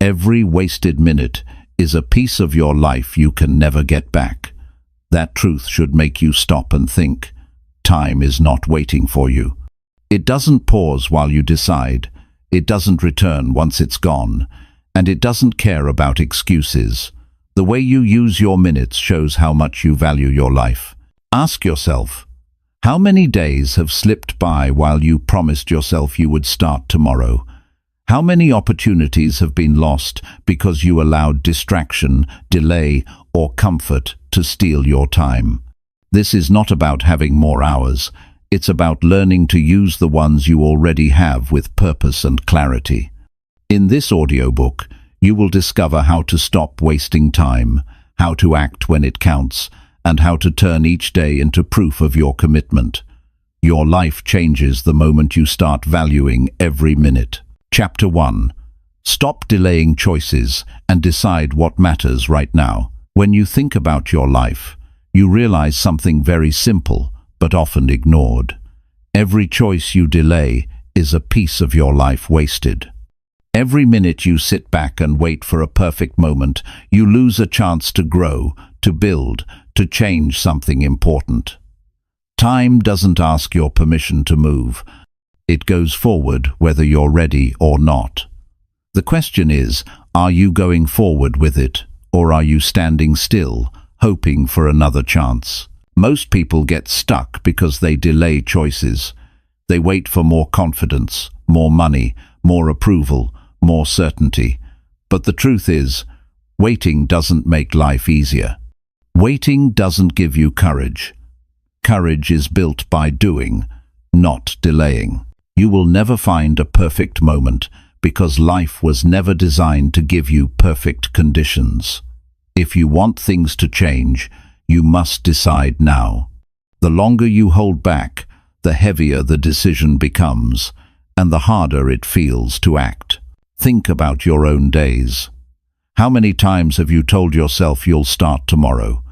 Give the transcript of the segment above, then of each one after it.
Every wasted minute is a piece of your life you can never get back. That truth should make you stop and think. Time is not waiting for you. It doesn't pause while you decide. It doesn't return once it's gone. And it doesn't care about excuses. The way you use your minutes shows how much you value your life. Ask yourself, how many days have slipped by while you promised yourself you would start tomorrow? How many opportunities have been lost because you allowed distraction, delay, or comfort to steal your time? This is not about having more hours. It's about learning to use the ones you already have with purpose and clarity. In this audiobook, you will discover how to stop wasting time, how to act when it counts, and how to turn each day into proof of your commitment. Your life changes the moment you start valuing every minute. Chapter 1. Stop delaying choices and decide what matters right now. When you think about your life, you realize something very simple, but often ignored. Every choice you delay is a piece of your life wasted. Every minute you sit back and wait for a perfect moment, you lose a chance to grow, to build, to change something important. Time doesn't ask your permission to move. It goes forward whether you're ready or not. The question is, are you going forward with it, or are you standing still, hoping for another chance? Most people get stuck because they delay choices. They wait for more confidence, more money, more approval, more certainty. But the truth is, waiting doesn't make life easier. Waiting doesn't give you courage. Courage is built by doing, not delaying. You will never find a perfect moment because life was never designed to give you perfect conditions. If you want things to change, you must decide now. The longer you hold back, the heavier the decision becomes, and the harder it feels to act. Think about your own days. How many times have you told yourself you'll start tomorrow?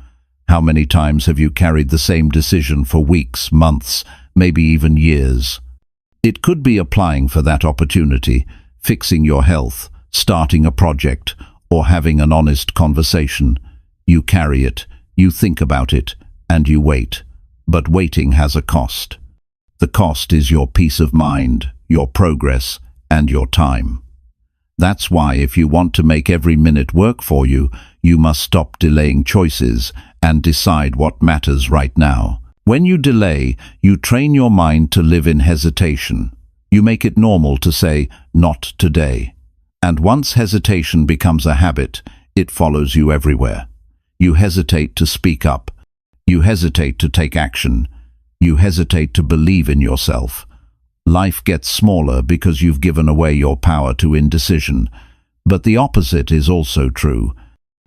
How many times have you carried the same decision for weeks, months, maybe even years? It could be applying for that opportunity, fixing your health, starting a project, or having an honest conversation. You carry it, you think about it, and you wait. But waiting has a cost. The cost is your peace of mind, your progress, and your time. That's why if you want to make every minute work for you, you must stop delaying choices and decide what matters right now. When you delay, you train your mind to live in hesitation. You make it normal to say, "not today." And once hesitation becomes a habit, it follows you everywhere. You hesitate to speak up. You hesitate to take action. You hesitate to believe in yourself. Life gets smaller because you've given away your power to indecision. But the opposite is also true.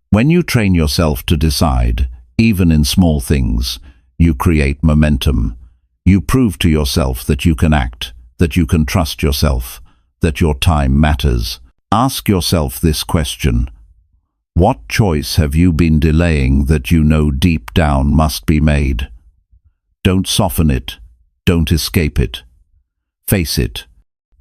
When you train yourself to decide, even in small things, you create momentum. You prove to yourself that you can act, that you can trust yourself, that your time matters. Ask yourself this question. What choice have you been delaying that you know deep down must be made? Don't soften it. Don't escape it. Face it.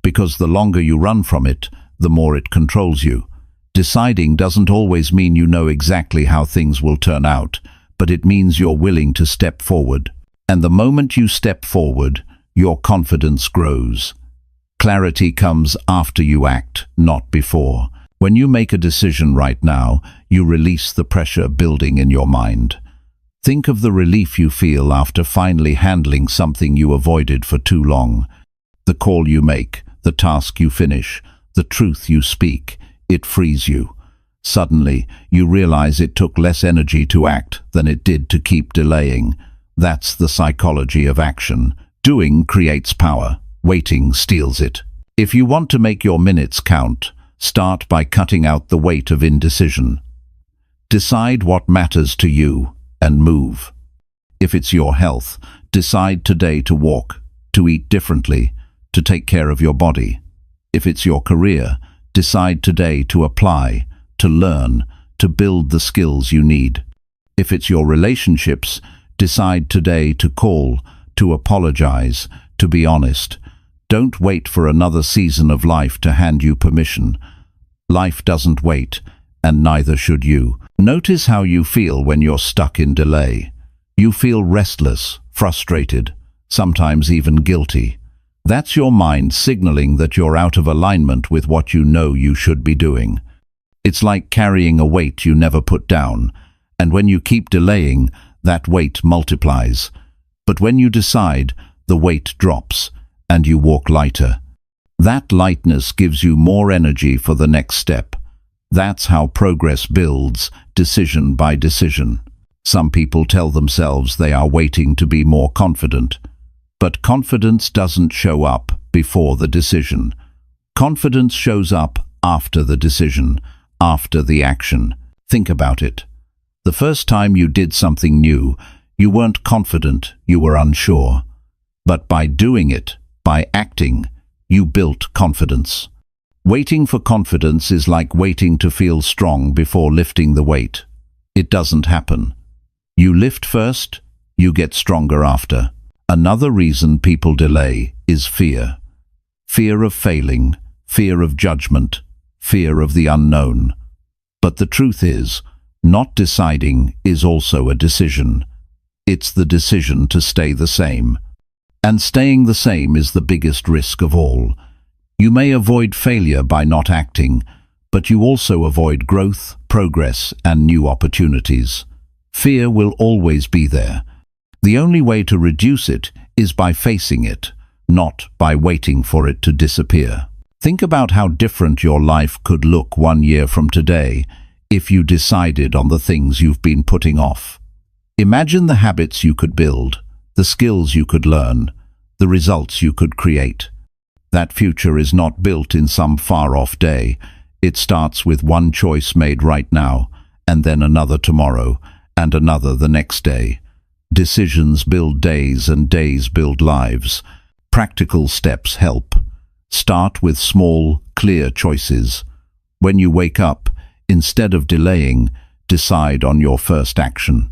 Because the longer you run from it, the more it controls you. Deciding doesn't always mean you know exactly how things will turn out, but it means you're willing to step forward. And the moment you step forward, your confidence grows. Clarity comes after you act, not before. When you make a decision right now, you release the pressure building in your mind. Think of the relief you feel after finally handling something you avoided for too long. The call you make, the task you finish, the truth you speak, it frees you. Suddenly, you realize it took less energy to act than it did to keep delaying. That's the psychology of action. Doing creates power. Waiting steals it. If you want to make your minutes count, start by cutting out the weight of indecision. Decide what matters to you and move. If it's your health, decide today to walk, to eat differently, to take care of your body. If it's your career, decide today to apply, to learn, to build the skills you need. If it's your relationships, decide today to call, to apologize, to be honest. Don't wait for another season of life to hand you permission. Life doesn't wait, and neither should you. Notice how you feel when you're stuck in delay. You feel restless, frustrated, sometimes even guilty. That's your mind signaling that you're out of alignment with what you know you should be doing. It's like carrying a weight you never put down, and when you keep delaying, that weight multiplies. But when you decide, the weight drops, and you walk lighter. That lightness gives you more energy for the next step. That's how progress builds, decision by decision. Some people tell themselves they are waiting to be more confident. But confidence doesn't show up before the decision. Confidence shows up after the decision, after the action. Think about it. The first time you did something new, you weren't confident, you were unsure. But by doing it, by acting, you built confidence. Waiting for confidence is like waiting to feel strong before lifting the weight. It doesn't happen. You lift first, you get stronger after. Another reason people delay is fear. Fear of failing, fear of judgment, fear of the unknown. But the truth is, not deciding is also a decision. It's the decision to stay the same. And staying the same is the biggest risk of all. You may avoid failure by not acting, but you also avoid growth, progress, and new opportunities. Fear will always be there. The only way to reduce it is by facing it, not by waiting for it to disappear. Think about how different your life could look 1 year from today if you decided on the things you've been putting off. Imagine the habits you could build, the skills you could learn, the results you could create. That future is not built in some far-off day. It starts with one choice made right now, and then another tomorrow, and another the next day. Decisions build days, and days build lives. Practical steps help. Start with small, clear choices. When you wake up, instead of delaying, decide on your first action.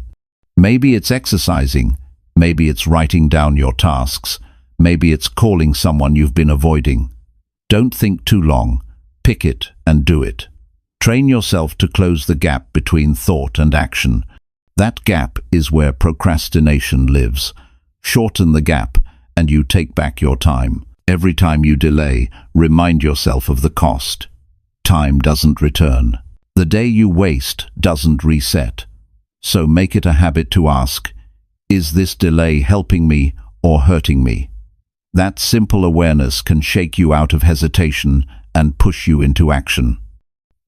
Maybe it's exercising, maybe it's writing down your tasks, maybe it's calling someone you've been avoiding. Don't think too long. Pick it and do it. Train yourself to close the gap between thought and action. That gap is where procrastination lives. Shorten the gap and you take back your time. Every time you delay, remind yourself of the cost. Time doesn't return. The day you waste doesn't reset. So make it a habit to ask, is this delay helping me or hurting me? That simple awareness can shake you out of hesitation and push you into action.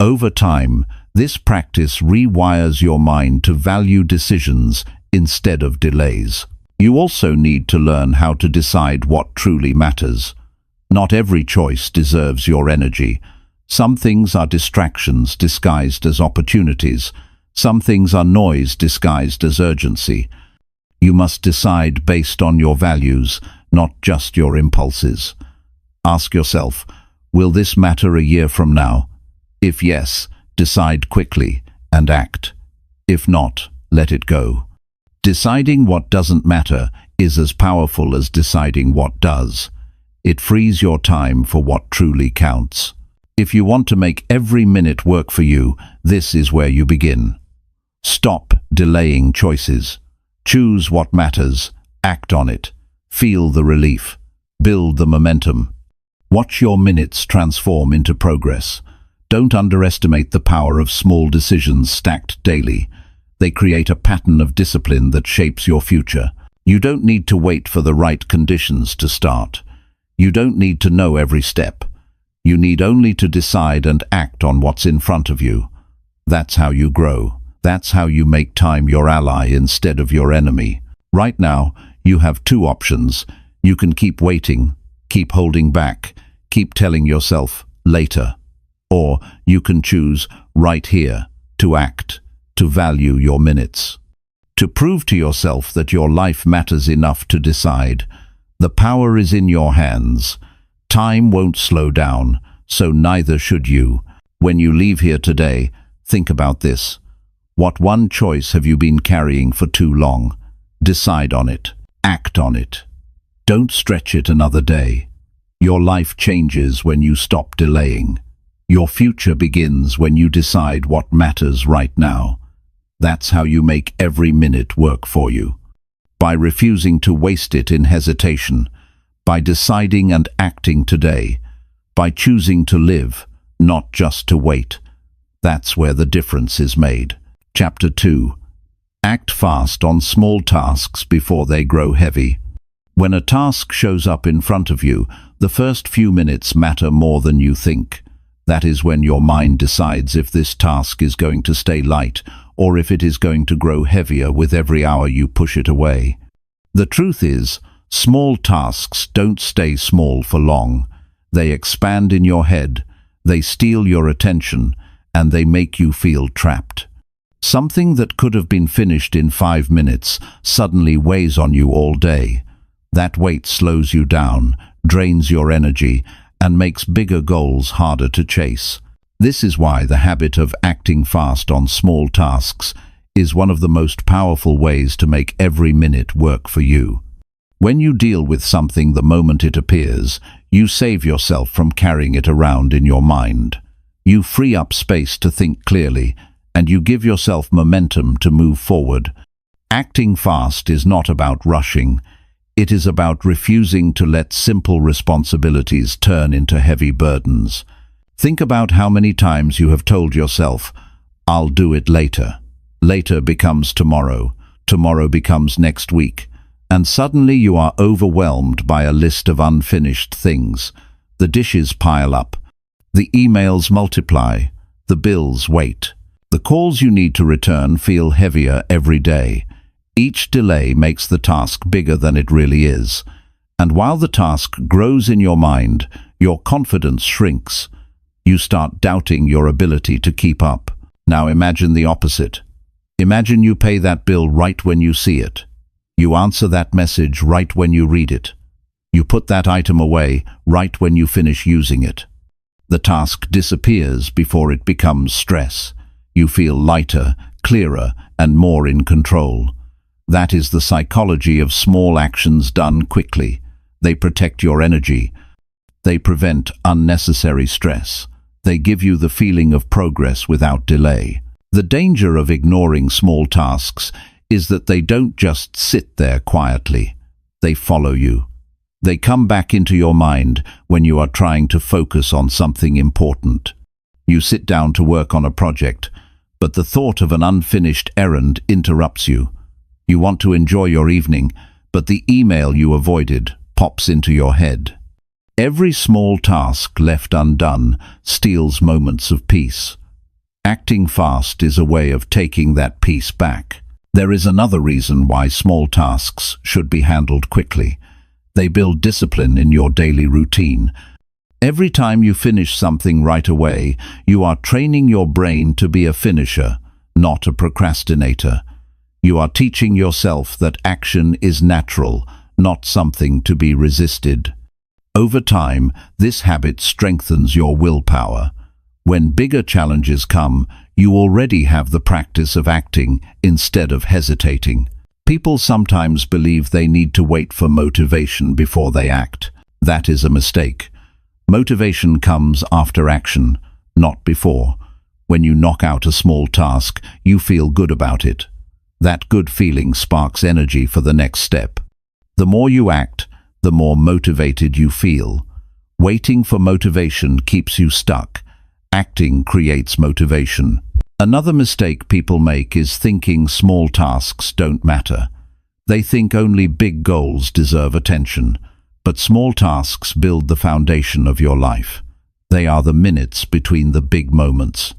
Over time, this practice rewires your mind to value decisions instead of delays. You also need to learn how to decide what truly matters. Not every choice deserves your energy. Some things are distractions disguised as opportunities. Some things are noise disguised as urgency. You must decide based on your values, not just your impulses. Ask yourself, will this matter a year from now? If yes, decide quickly and act. If not, let it go. Deciding what doesn't matter is as powerful as deciding what does. It frees your time for what truly counts. If you want to make every minute work for you, this is where you begin. Stop delaying choices. Choose what matters. Act on it. Feel the relief. Build the momentum. Watch your minutes transform into progress. Don't underestimate the power of small decisions stacked daily. They create a pattern of discipline that shapes your future. You don't need to wait for the right conditions to start. You don't need to know every step. You need only to decide and act on what's in front of you. That's how you grow. That's how you make time your ally instead of your enemy. Right now, you have two options. You can keep waiting, keep holding back, keep telling yourself, later. Or you can choose right here, to act, to value your minutes. To prove to yourself that your life matters enough to decide. The power is in your hands. Time won't slow down, so neither should you. When you leave here today, think about this. What one choice have you been carrying for too long? Decide on it. Act on it. Don't stretch it another day. Your life changes when you stop delaying. Your future begins when you decide what matters right now. That's how you make every minute work for you. By refusing to waste it in hesitation, by deciding and acting today, by choosing to live, not just to wait. That's where the difference is made. Chapter 2. Act fast on small tasks before they grow heavy. When a task shows up in front of you, the first few minutes matter more than you think. That is when your mind decides if this task is going to stay light or if it is going to grow heavier with every hour you push it away. The truth is, small tasks don't stay small for long. They expand in your head, they steal your attention, and they make you feel trapped. Something that could have been finished in 5 minutes suddenly weighs on you all day. That weight slows you down, drains your energy, and makes bigger goals harder to chase. This is why the habit of acting fast on small tasks is one of the most powerful ways to make every minute work for you. When you deal with something the moment it appears, you save yourself from carrying it around in your mind. You free up space to think clearly, and you give yourself momentum to move forward. Acting fast is not about rushing. It is about refusing to let simple responsibilities turn into heavy burdens. Think about how many times you have told yourself, "I'll do it later." Later becomes tomorrow. Tomorrow becomes next week. And suddenly you are overwhelmed by a list of unfinished things. The dishes pile up. The emails multiply. The bills wait. The calls you need to return feel heavier every day. Each delay makes the task bigger than it really is. And while the task grows in your mind, your confidence shrinks. You start doubting your ability to keep up. Now imagine the opposite. Imagine you pay that bill right when you see it. You answer that message right when you read it. You put that item away right when you finish using it. The task disappears before it becomes stress. You feel lighter, clearer, and more in control. That is the psychology of small actions done quickly. They protect your energy. They prevent unnecessary stress. They give you the feeling of progress without delay. The danger of ignoring small tasks is that they don't just sit there quietly. They follow you. They come back into your mind when you are trying to focus on something important. You sit down to work on a project, but the thought of an unfinished errand interrupts you. You want to enjoy your evening, but the email you avoided pops into your head. Every small task left undone steals moments of peace. Acting fast is a way of taking that peace back. There is another reason why small tasks should be handled quickly. They build discipline in your daily routine. Every time you finish something right away, you are training your brain to be a finisher, not a procrastinator. You are teaching yourself that action is natural, not something to be resisted. Over time, this habit strengthens your willpower. When bigger challenges come, you already have the practice of acting instead of hesitating. People sometimes believe they need to wait for motivation before they act. That is a mistake. Motivation comes after action, not before. When you knock out a small task, you feel good about it. That good feeling sparks energy for the next step. The more you act, the more motivated you feel. Waiting for motivation keeps you stuck. Acting creates motivation. Another mistake people make is thinking small tasks don't matter. They think only big goals deserve attention, but small tasks build the foundation of your life. They are the minutes between the big moments.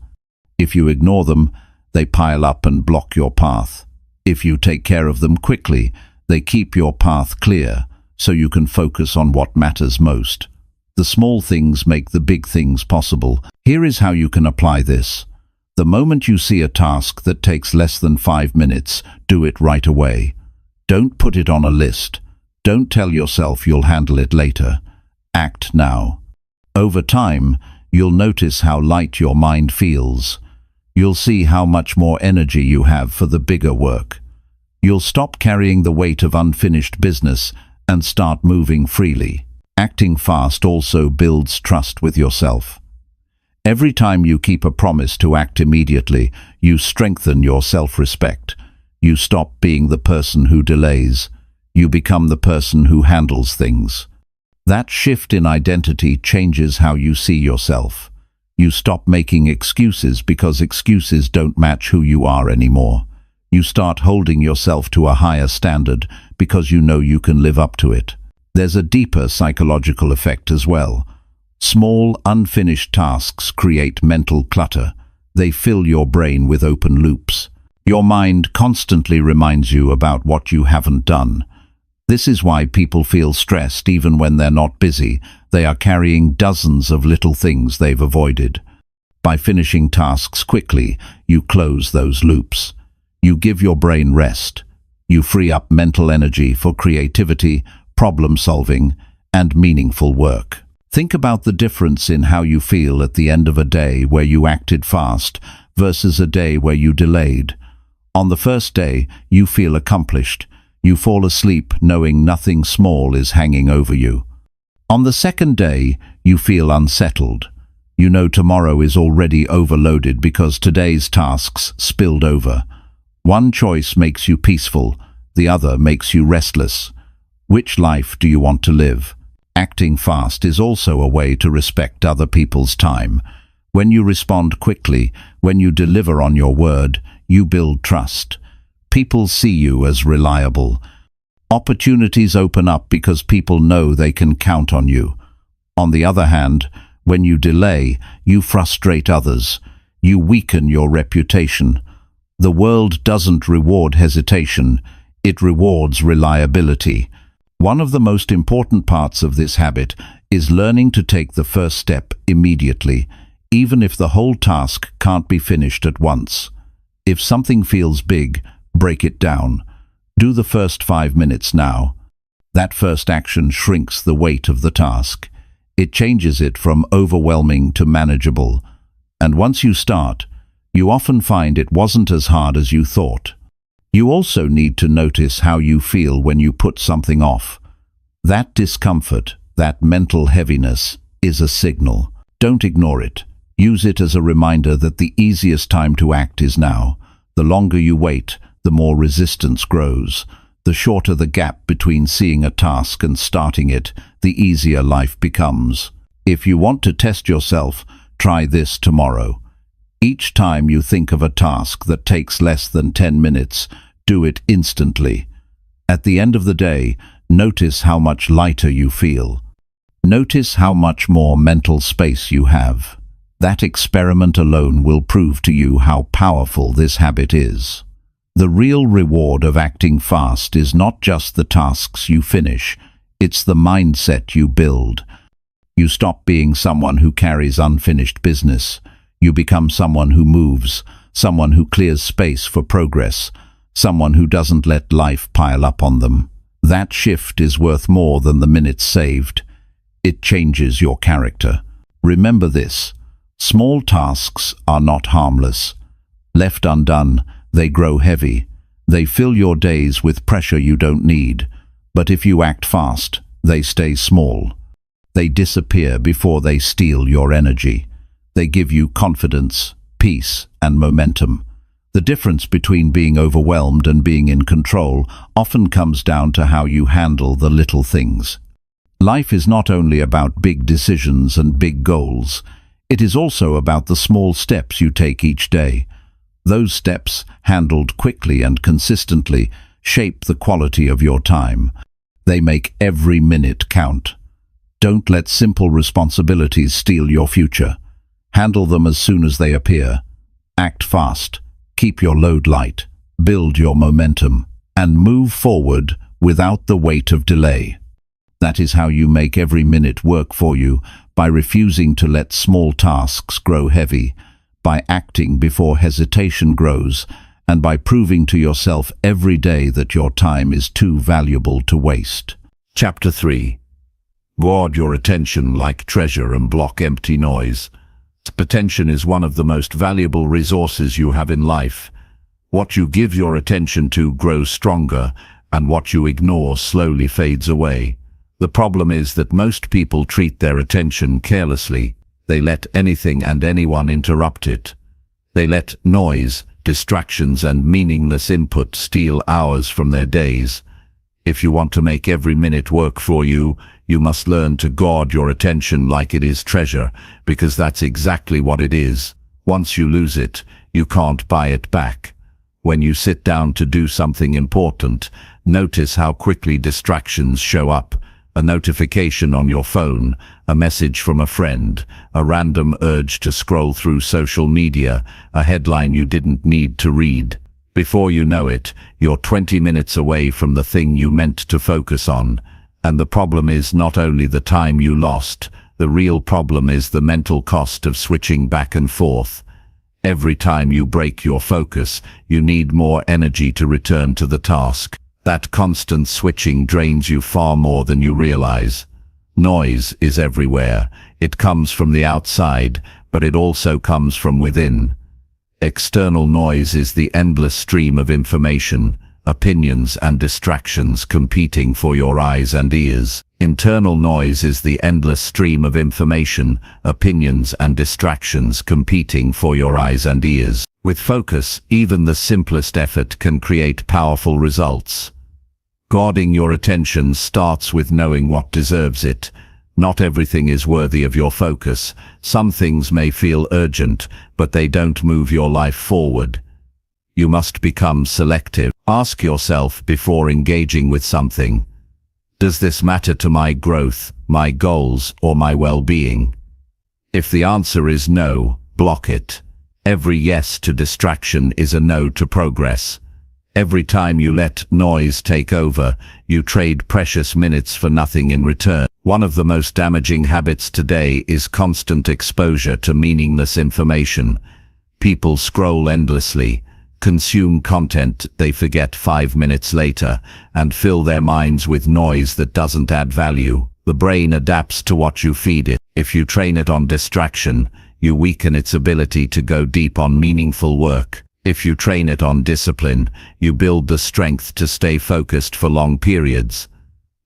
If you ignore them, they pile up and block your path. If you take care of them quickly, they keep your path clear, so you can focus on what matters most. The small things make the big things possible. Here is how you can apply this. The moment you see a task that takes less than 5 minutes, do it right away. Don't put it on a list. Don't tell yourself you'll handle it later. Act now. Over time, you'll notice how light your mind feels. You'll see how much more energy you have for the bigger work. You'll stop carrying the weight of unfinished business and start moving freely. Acting fast also builds trust with yourself. Every time you keep a promise to act immediately, you strengthen your self-respect. You stop being the person who delays. You become the person who handles things. That shift in identity changes how you see yourself. You stop making excuses because excuses don't match who you are anymore. You start holding yourself to a higher standard because you know you can live up to it. There's a deeper psychological effect as well. Small, unfinished tasks create mental clutter. They fill your brain with open loops. Your mind constantly reminds you about what you haven't done. This is why people feel stressed even when they're not busy. They are carrying dozens of little things they've avoided. By finishing tasks quickly, you close those loops. You give your brain rest. You free up mental energy for creativity, problem-solving, and meaningful work. Think about the difference in how you feel at the end of a day where you acted fast versus a day where you delayed. On the first day, you feel accomplished. You fall asleep knowing nothing small is hanging over you. On the second day, you feel unsettled. You know tomorrow is already overloaded because today's tasks spilled over. One choice makes you peaceful, the other makes you restless. Which life do you want to live? Acting fast is also a way to respect other people's time. When you respond quickly, when you deliver on your word, you build trust. People see you as reliable. Opportunities open up because people know they can count on you. On the other hand, when you delay, you frustrate others. You weaken your reputation. The world doesn't reward hesitation, it rewards reliability. One of the most important parts of this habit is learning to take the first step immediately, even if the whole task can't be finished at once. If something feels big, break it down. Do the first 5 minutes now. That first action shrinks the weight of the task. It changes it from overwhelming to manageable. And once you start, you often find it wasn't as hard as you thought. You also need to notice how you feel when you put something off. That discomfort, that mental heaviness, is a signal. Don't ignore it. Use it as a reminder that the easiest time to act is now. The longer you wait, the more resistance grows. The shorter the gap between seeing a task and starting it, the easier life becomes. If you want to test yourself, try this tomorrow. Each time you think of a task that takes less than 10 minutes, do it instantly. At the end of the day, notice how much lighter you feel. Notice how much more mental space you have. That experiment alone will prove to you how powerful this habit is. The real reward of acting fast is not just the tasks you finish, it's the mindset you build. You stop being someone who carries unfinished business. You become someone who moves, someone who clears space for progress, someone who doesn't let life pile up on them. That shift is worth more than the minutes saved. It changes your character. Remember this: small tasks are not harmless. Left undone, they grow heavy. They fill your days with pressure you don't need. But if you act fast, they stay small. They disappear before they steal your energy. They give you confidence, peace, and momentum. The difference between being overwhelmed and being in control often comes down to how you handle the little things. Life is not only about big decisions and big goals. It is also about the small steps you take each day. Those steps, handled quickly and consistently, shape the quality of your time. They make every minute count. Don't let simple responsibilities steal your future. Handle them as soon as they appear. Act fast. Keep your load light. Build your momentum. And move forward without the weight of delay. That is how you make every minute work for you, by refusing to let small tasks grow heavy, by acting before hesitation grows, and by proving to yourself every day that your time is too valuable to waste. Chapter 3. Guard your attention like treasure and block empty noise. Attention is one of the most valuable resources you have in life. What you give your attention to grows stronger, and what you ignore slowly fades away. The problem is that most people treat their attention carelessly. They let anything and anyone interrupt it. They let noise, distractions and meaningless input steal hours from their days. If you want to make every minute work for you, you must learn to guard your attention like it is treasure, because that's exactly what it is. Once you lose it, you can't buy it back. When you sit down to do something important, notice how quickly distractions show up. A notification on your phone, a message from a friend, a random urge to scroll through social media, a headline you didn't need to read. Before you know it, you're 20 minutes away from the thing you meant to focus on. And the problem is not only the time you lost, the real problem is the mental cost of switching back and forth. Every time you break your focus, you need more energy to return to the task. That constant switching drains you far more than you realize. Noise is everywhere. It comes from the outside, but it also comes from within. External noise is the endless stream of information, opinions and distractions competing for your eyes and ears. Internal noise is the endless stream of information, opinions and distractions competing for your eyes and ears. With focus, even the simplest effort can create powerful results. Guarding your attention starts with knowing what deserves it. Not everything is worthy of your focus. Some things may feel urgent, but they don't move your life forward. You must become selective. Ask yourself before engaging with something, does this matter to my growth, my goals, or my well-being? If the answer is no, block it. Every yes to distraction is a no to progress. Every time you let noise take over, you trade precious minutes for nothing in return. One of the most damaging habits today is constant exposure to meaningless information. People scroll endlessly, consume content they forget 5 minutes later, and fill their minds with noise that doesn't add value. The brain adapts to what you feed it. If you train it on distraction, you weaken its ability to go deep on meaningful work. If you train it on discipline, you build the strength to stay focused for long periods.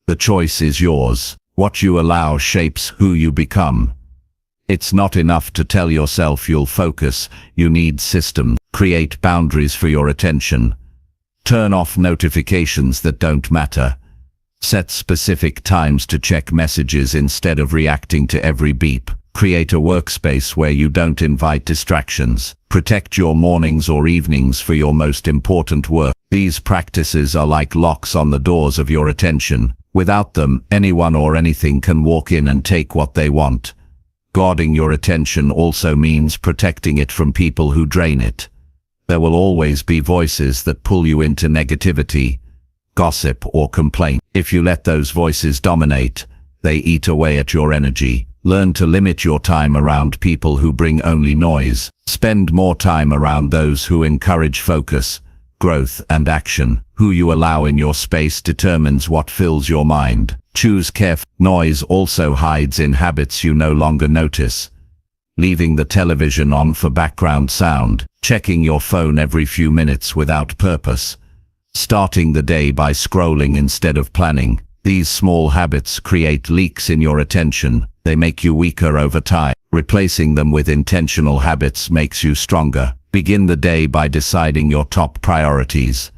The choice is yours. What you allow shapes who you become. It's not enough to tell yourself you'll focus, you need systems. Create boundaries for your attention. Turn off notifications that don't matter. Set specific times to check messages instead of reacting to every beep. Create a workspace where you don't invite distractions. Protect your mornings or evenings for your most important work. These practices are like locks on the doors of your attention. Without them, anyone or anything can walk in and take what they want. Guarding your attention also means protecting it from people who drain it. There will always be voices that pull you into negativity, gossip or complaint. If you let those voices dominate, they eat away at your energy. Learn to limit your time around people who bring only noise. Spend more time around those who encourage focus, growth and action. Who you allow in your space determines what fills your mind. Choose carefully. Noise also hides in habits you no longer notice. Leaving the television on for background sound, checking your phone every few minutes without purpose, starting the day by scrolling instead of planning. These small habits create leaks in your attention. They make you weaker over time. Replacing them with intentional habits makes you stronger. Begin the day by deciding your top priorities.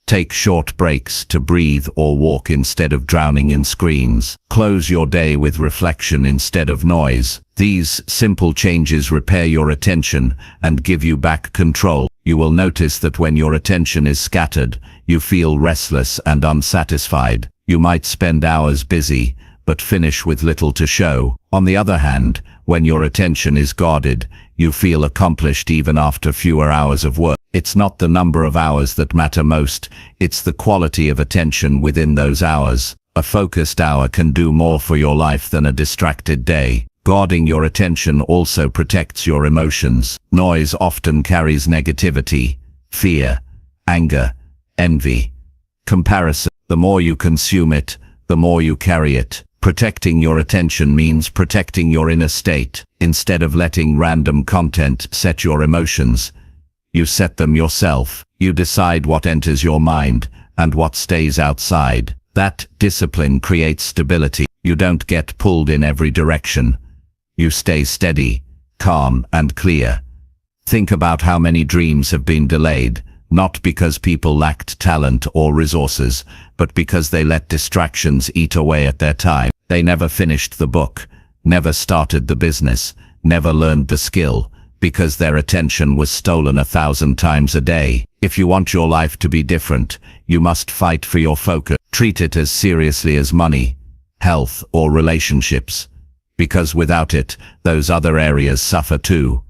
Take short breaks to breathe or walk instead of drowning in screens. Close your day with reflection instead of noise. These simple changes repair your attention and give you back control. You will notice that when your attention is scattered, you feel restless and unsatisfied. You might spend hours busy, but finish with little to show. On the other hand, when your attention is guarded, you feel accomplished even after fewer hours of work. It's not the number of hours that matter most, it's the quality of attention within those hours. A focused hour can do more for your life than a distracted day. Guarding your attention also protects your emotions. Noise often carries negativity, fear, anger, envy, comparison. The more you consume it, the more you carry it. Protecting your attention means protecting your inner state. Instead of letting random content set your emotions, you set them yourself. You decide what enters your mind and what stays outside. That discipline creates stability. You don't get pulled in every direction. You stay steady, calm, and clear. Think about how many dreams have been delayed, not because people lacked talent or resources, but because they let distractions eat away at their time. They never finished the book, never started the business, never learned the skill, because their attention was stolen 1,000 times a day. If you want your life to be different, you must fight for your focus. Treat it as seriously as money, health, or relationships, because without it, those other areas suffer too.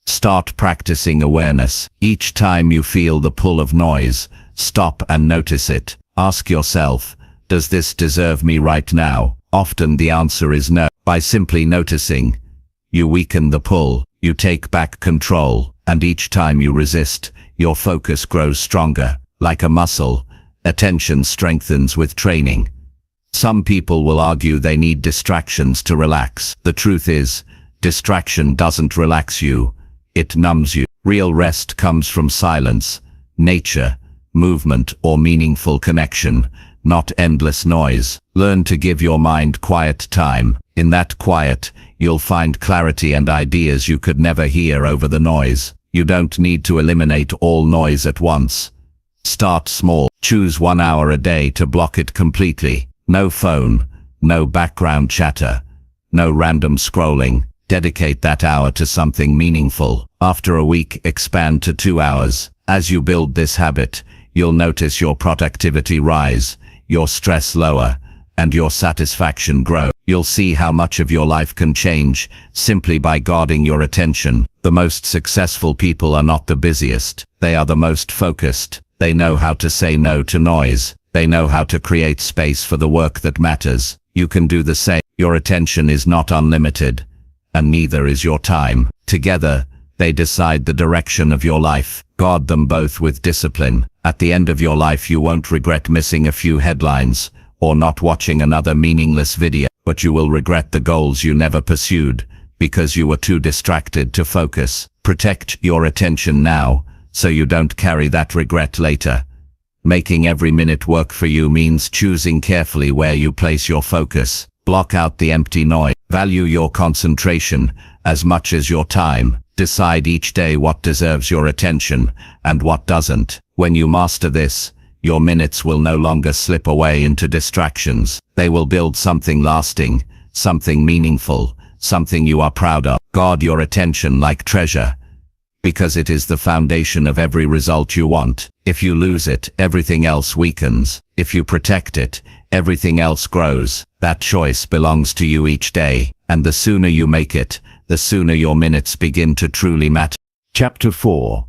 Start practicing awareness. Each time you feel the pull of noise, stop and notice it. Ask yourself, does this deserve me right now? Often the answer is no. By simply noticing, you weaken the pull, you take back control, and each time you resist, your focus grows stronger. Like a muscle, attention strengthens with training. Some people will argue they need distractions to relax. The truth is, distraction doesn't relax you, it numbs you. Real rest comes from silence, nature, movement, or meaningful connection, not endless noise. Learn to give your mind quiet time. In that quiet, you'll find clarity and ideas you could never hear over the noise. You don't need to eliminate all noise at once. Start small. Choose 1 hour a day to block it completely. No phone, no background chatter, no random scrolling. Dedicate that hour to something meaningful. After a week, expand to 2 hours. As you build this habit, you'll notice your productivity rise, your stress lower, and your satisfaction grow. You'll see how much of your life can change simply by guarding your attention. The most successful people are not the busiest. They are the most focused. They know how to say no to noise. They know how to create space for the work that matters. You can do the same. Your attention is not unlimited, and neither is your time. Together, they decide the direction of your life. Guard them both with discipline. At the end of your life, you won't regret missing a few headlines or not watching another meaningless video, but you will regret the goals you never pursued because you were too distracted to focus. Protect your attention now so you don't carry that regret later. Making every minute work for you means choosing carefully where you place your focus. Block out the empty noise. Value your concentration as much as your time. Decide each day what deserves your attention and what doesn't. When you master this, your minutes will no longer slip away into distractions. They will build something lasting, something meaningful, something you are proud of. Guard your attention like treasure, because it is the foundation of every result you want. If you lose it, everything else weakens. If you protect it, everything else grows. That choice belongs to you each day, and the sooner you make it, the sooner your minutes begin to truly matter. Chapter 4.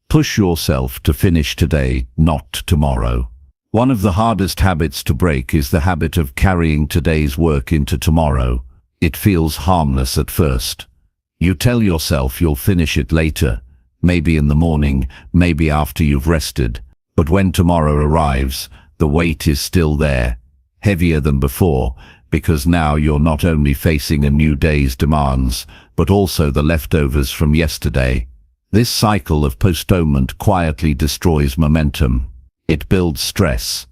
Push yourself to finish today, not tomorrow. One of the hardest habits to break is the habit of carrying today's work into tomorrow. It feels harmless at first. You tell yourself you'll finish it later, maybe in the morning, maybe after you've rested. But when tomorrow arrives, the weight is still there, heavier than before, because now you're not only facing a new day's demands, but also the leftovers from yesterday. This cycle of postponement quietly destroys momentum. It builds stress.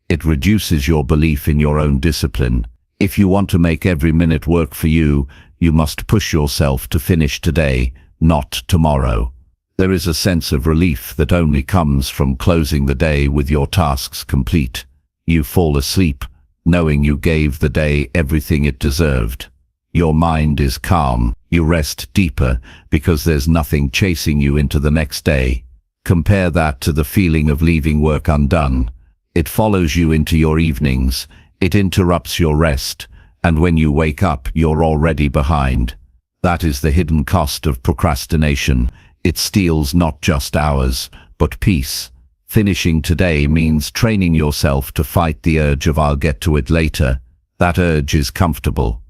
It reduces your belief in your own discipline. If you want to make every minute work for you, you must push yourself to finish today, not tomorrow. There is a sense of relief that only comes from closing the day with your tasks complete. You fall asleep, knowing you gave the day everything it deserved. Your mind is calm. You rest deeper because there's nothing chasing you into the next day. Compare that to the feeling of leaving work undone. It follows you into your evenings. It interrupts your rest. And when you wake up, you're already behind. That is the hidden cost of procrastination. It steals not just hours, but peace. Finishing today means training yourself to fight the urge of "I'll get to it later." That urge is comfortable,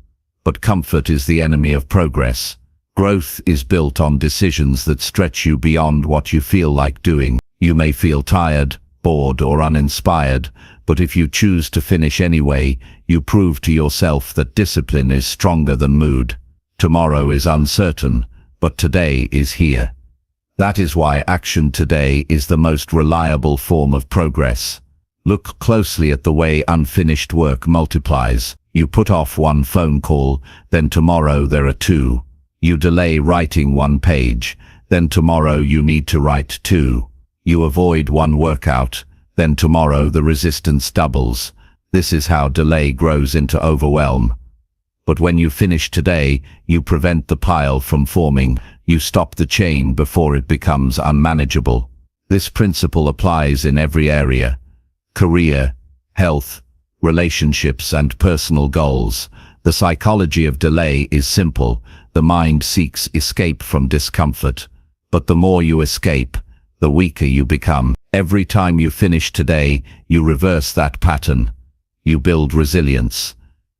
but comfort is the enemy of progress. Growth is built on decisions that stretch you beyond what you feel like doing. You may feel tired, bored, or uninspired, but if you choose to finish anyway, you prove to yourself that discipline is stronger than mood. Tomorrow is uncertain, but today is here. That is why action today is the most reliable form of progress. Look closely at the way unfinished work multiplies. You put off one phone call, then tomorrow there are two. You delay writing one page, then tomorrow you need to write two. You avoid one workout, then tomorrow the resistance doubles. This is how delay grows into overwhelm. But when you finish today, you prevent the pile from forming. You stop the chain before it becomes unmanageable. This principle applies in every area: career, health, relationships, and personal goals. The psychology of delay is simple. The mind seeks escape from discomfort. But the more you escape, the weaker you become. Every time you finish today, you reverse that pattern. You build resilience.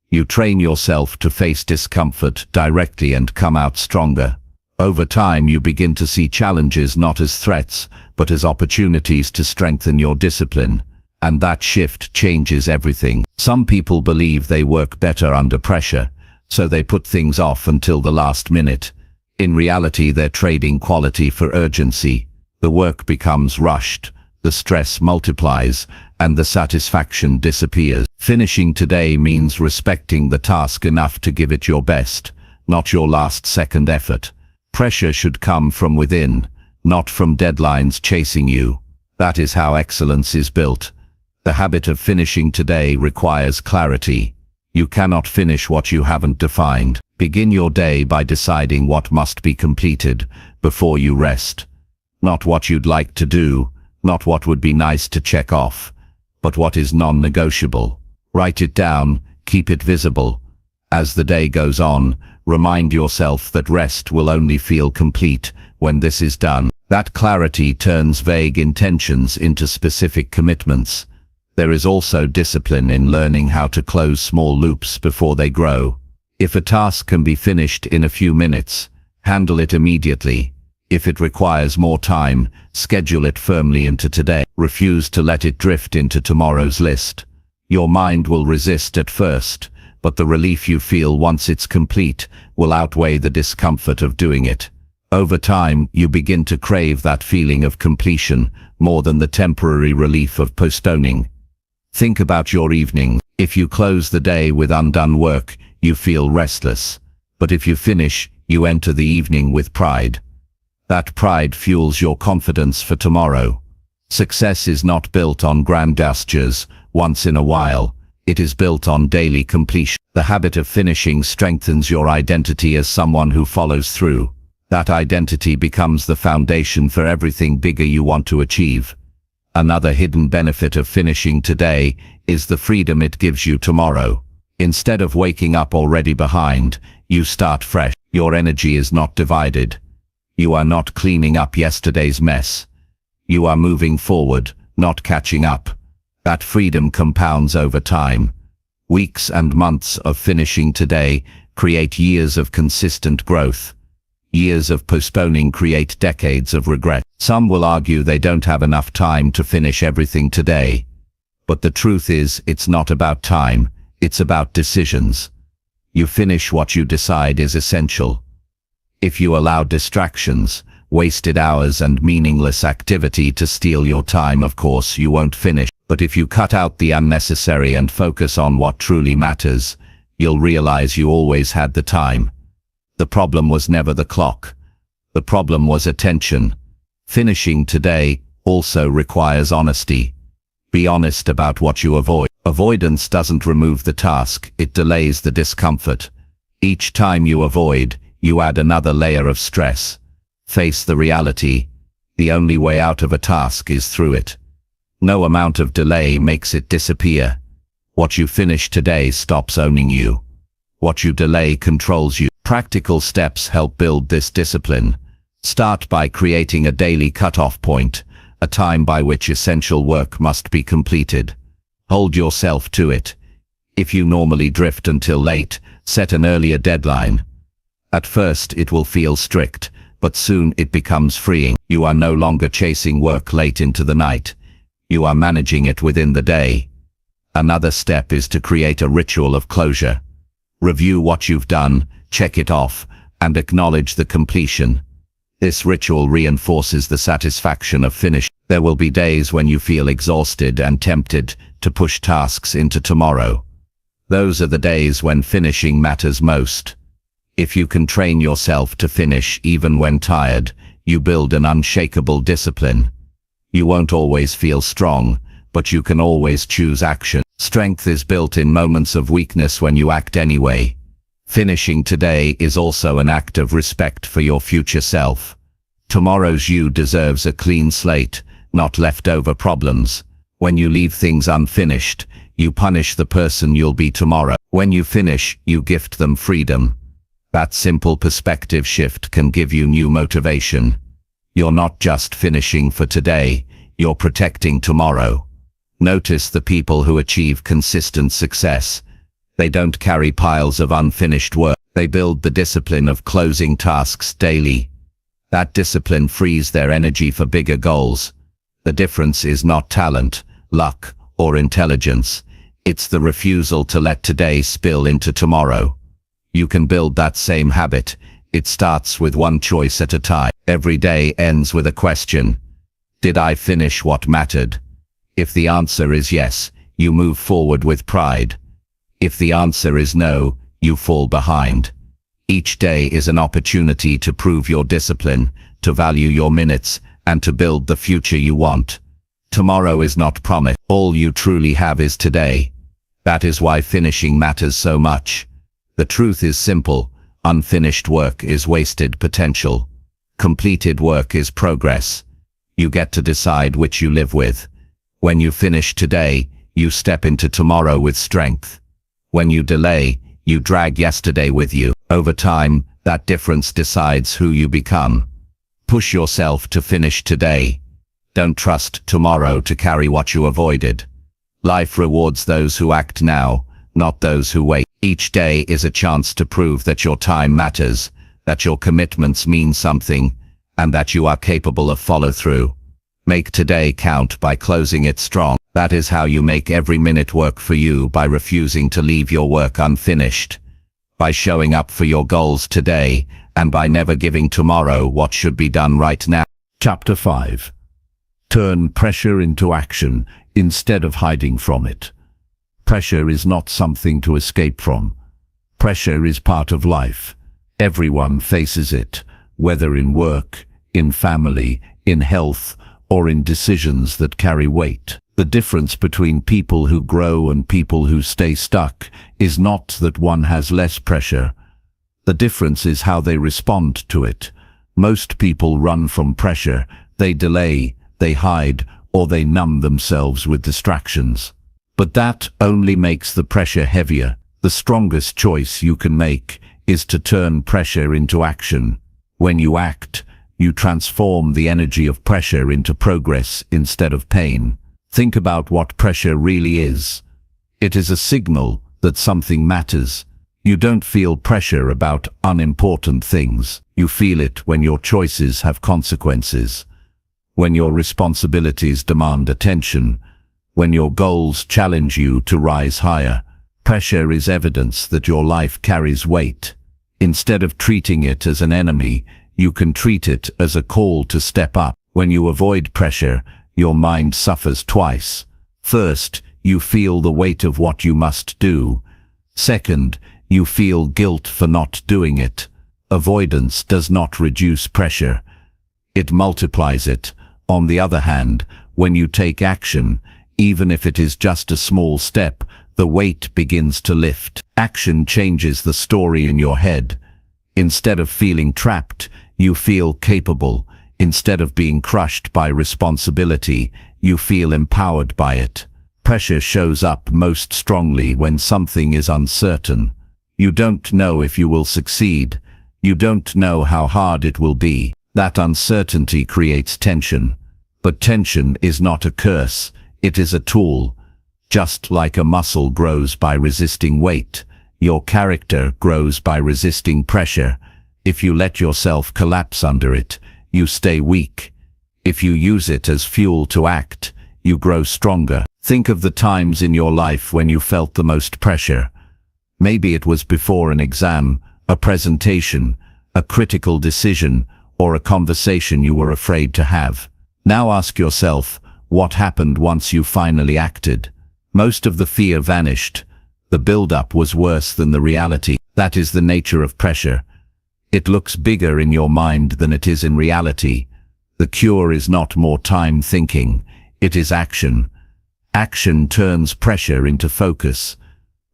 You train yourself to face discomfort directly and come out stronger. Over time, you begin to see challenges not as threats, but as opportunities to strengthen your discipline. And that shift changes everything. Some people believe they work better under pressure, so they put things off until the last minute. In reality, they're trading quality for urgency. The work becomes rushed, the stress multiplies, and the satisfaction disappears. Finishing today means respecting the task enough to give it your best, not your last-second effort. Pressure should come from within, not from deadlines chasing you. That is how excellence is built. The habit of finishing today requires clarity. You cannot finish what you haven't defined. Begin your day by deciding what must be completed before you rest. Not what you'd like to do, not what would be nice to check off, but what is non-negotiable. Write it down, keep it visible. As the day goes on, remind yourself that rest will only feel complete when this is done. That clarity turns vague intentions into specific commitments. There is also discipline in learning how to close small loops before they grow. If a task can be finished in a few minutes, handle it immediately. If it requires more time, schedule it firmly into today. Refuse to let it drift into tomorrow's list. Your mind will resist at first, but the relief you feel once it's complete will outweigh the discomfort of doing it. Over time, you begin to crave that feeling of completion more than the temporary relief of postponing. Think about your evening. If you close the day with undone work, you feel restless. But if you finish, you enter the evening with pride. That pride fuels your confidence for tomorrow. Success is not built on grand gestures once in a while. It is built on daily completion. The habit of finishing strengthens your identity as someone who follows through. That identity becomes the foundation for everything bigger you want to achieve. Another hidden benefit of finishing today is the freedom it gives you tomorrow. Instead of waking up already behind, you start fresh. Your energy is not divided. You are not cleaning up yesterday's mess. You are moving forward, not catching up. That freedom compounds over time. Weeks and months of finishing today create years of consistent growth. Years of postponing create decades of regret. Some will argue they don't have enough time to finish everything today. But the truth is, it's not about time, it's about decisions. You finish what you decide is essential. If you allow distractions, wasted hours, and meaningless activity to steal your time, of course you won't finish. But if you cut out the unnecessary and focus on what truly matters, you'll realize you always had the time. The problem was never the clock. The problem was attention. Finishing today also requires honesty. Be honest about what you avoid. Avoidance doesn't remove the task, it delays the discomfort. Each time you avoid, you add another layer of stress. Face the reality. The only way out of a task is through it. No amount of delay makes it disappear. What you finish today stops owning you. What you delay controls you. Practical steps help build this discipline. Start by creating a daily cutoff point, a time by which essential work must be completed. Hold yourself to it. If you normally drift until late, set an earlier deadline. At first it will feel strict, but soon it becomes freeing. You are no longer chasing work late into the night. You are managing it within the day. Another step is to create a ritual of closure. Review what you've done, check it off, and acknowledge the completion. This ritual reinforces the satisfaction of finish. There will be days when you feel exhausted and tempted to push tasks into tomorrow. Those are the days when finishing matters most. If you can train yourself to finish even when tired, you build an unshakable discipline. You won't always feel strong, but you can always choose action. Strength is built in moments of weakness when you act anyway. Finishing today is also an act of respect for your future self. Tomorrow's you deserves a clean slate, not leftover problems. When you leave things unfinished, you punish the person you'll be tomorrow. When you finish, you gift them freedom. That simple perspective shift can give you new motivation. You're not just finishing for today, you're protecting tomorrow. Notice the people who achieve consistent success. They don't carry piles of unfinished work. They build the discipline of closing tasks daily. That discipline frees their energy for bigger goals. The difference is not talent, luck, or intelligence. It's the refusal to let today spill into tomorrow. You can build that same habit. It starts with one choice at a time. Every day ends with a question. Did I finish what mattered? If the answer is yes, you move forward with pride. If the answer is no, you fall behind. Each day is an opportunity to prove your discipline, to value your minutes, and to build the future you want. Tomorrow is not promised. All you truly have is today. That is why finishing matters so much. The truth is simple. Unfinished work is wasted potential. Completed work is progress. You get to decide which you live with. When you finish today, you step into tomorrow with strength. When you delay, you drag yesterday with you. Over time, that difference decides who you become. Push yourself to finish today. Don't trust tomorrow to carry what you avoided. Life rewards those who act now, not those who wait. Each day is a chance to prove that your time matters, that your commitments mean something, and that you are capable of follow-through. Make today count by closing it strong. That is how you make every minute work for you, by refusing to leave your work unfinished, by showing up for your goals today, and by never giving tomorrow what should be done right now. Chapter 5. Turn pressure into action instead of hiding from it. Pressure is not something to escape from. Pressure is part of life. Everyone faces it, whether in work, in family, in health, or in decisions that carry weight. The difference between people who grow and people who stay stuck is not that one has less pressure. The difference is how they respond to it. Most people run from pressure. They delay, they hide, or they numb themselves with distractions. But that only makes the pressure heavier. The strongest choice you can make is to turn pressure into action. When you act, you transform the energy of pressure into progress instead of pain. Think about what pressure really is. It is a signal that something matters. You don't feel pressure about unimportant things. You feel it when your choices have consequences, when your responsibilities demand attention, when your goals challenge you to rise higher. Pressure is evidence that your life carries weight. Instead of treating it as an enemy, you can treat it as a call to step up. When you avoid pressure, your mind suffers twice. First, you feel the weight of what you must do. Second, you feel guilt for not doing it. Avoidance does not reduce pressure. It multiplies it. On the other hand, when you take action, even if it is just a small step, the weight begins to lift. Action changes the story in your head. Instead of feeling trapped, you feel capable. Instead of being crushed by responsibility, you feel empowered by it. Pressure shows up most strongly when something is uncertain. You don't know if you will succeed. You don't know how hard it will be. That uncertainty creates tension. But tension is not a curse. It is a tool. Just like a muscle grows by resisting weight, your character grows by resisting pressure. If you let yourself collapse under it, you stay weak. If you use it as fuel to act, you grow stronger. Think of the times in your life when you felt the most pressure. Maybe it was before an exam, a presentation, a critical decision, or a conversation you were afraid to have. Now ask yourself, what happened once you finally acted? Most of the fear vanished. The build-up was worse than the reality. That is the nature of pressure. It looks bigger in your mind than it is in reality. The cure is not more time thinking, it is action. Action turns pressure into focus.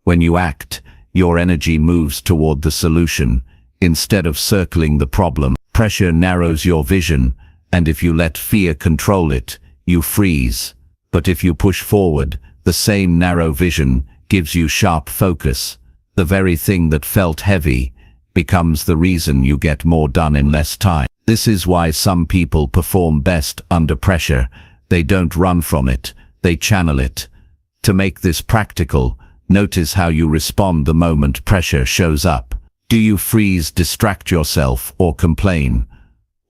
When you act, your energy moves toward the solution. Instead of circling the problem, pressure narrows your vision, and if you let fear control it, you freeze. But if you push forward, the same narrow vision gives you sharp focus. The very thing that felt heavy becomes the reason you get more done in less time. This is why some people perform best under pressure. They don't run from it, they channel it. To make this practical, notice how you respond the moment pressure shows up. Do you freeze, distract yourself, or complain?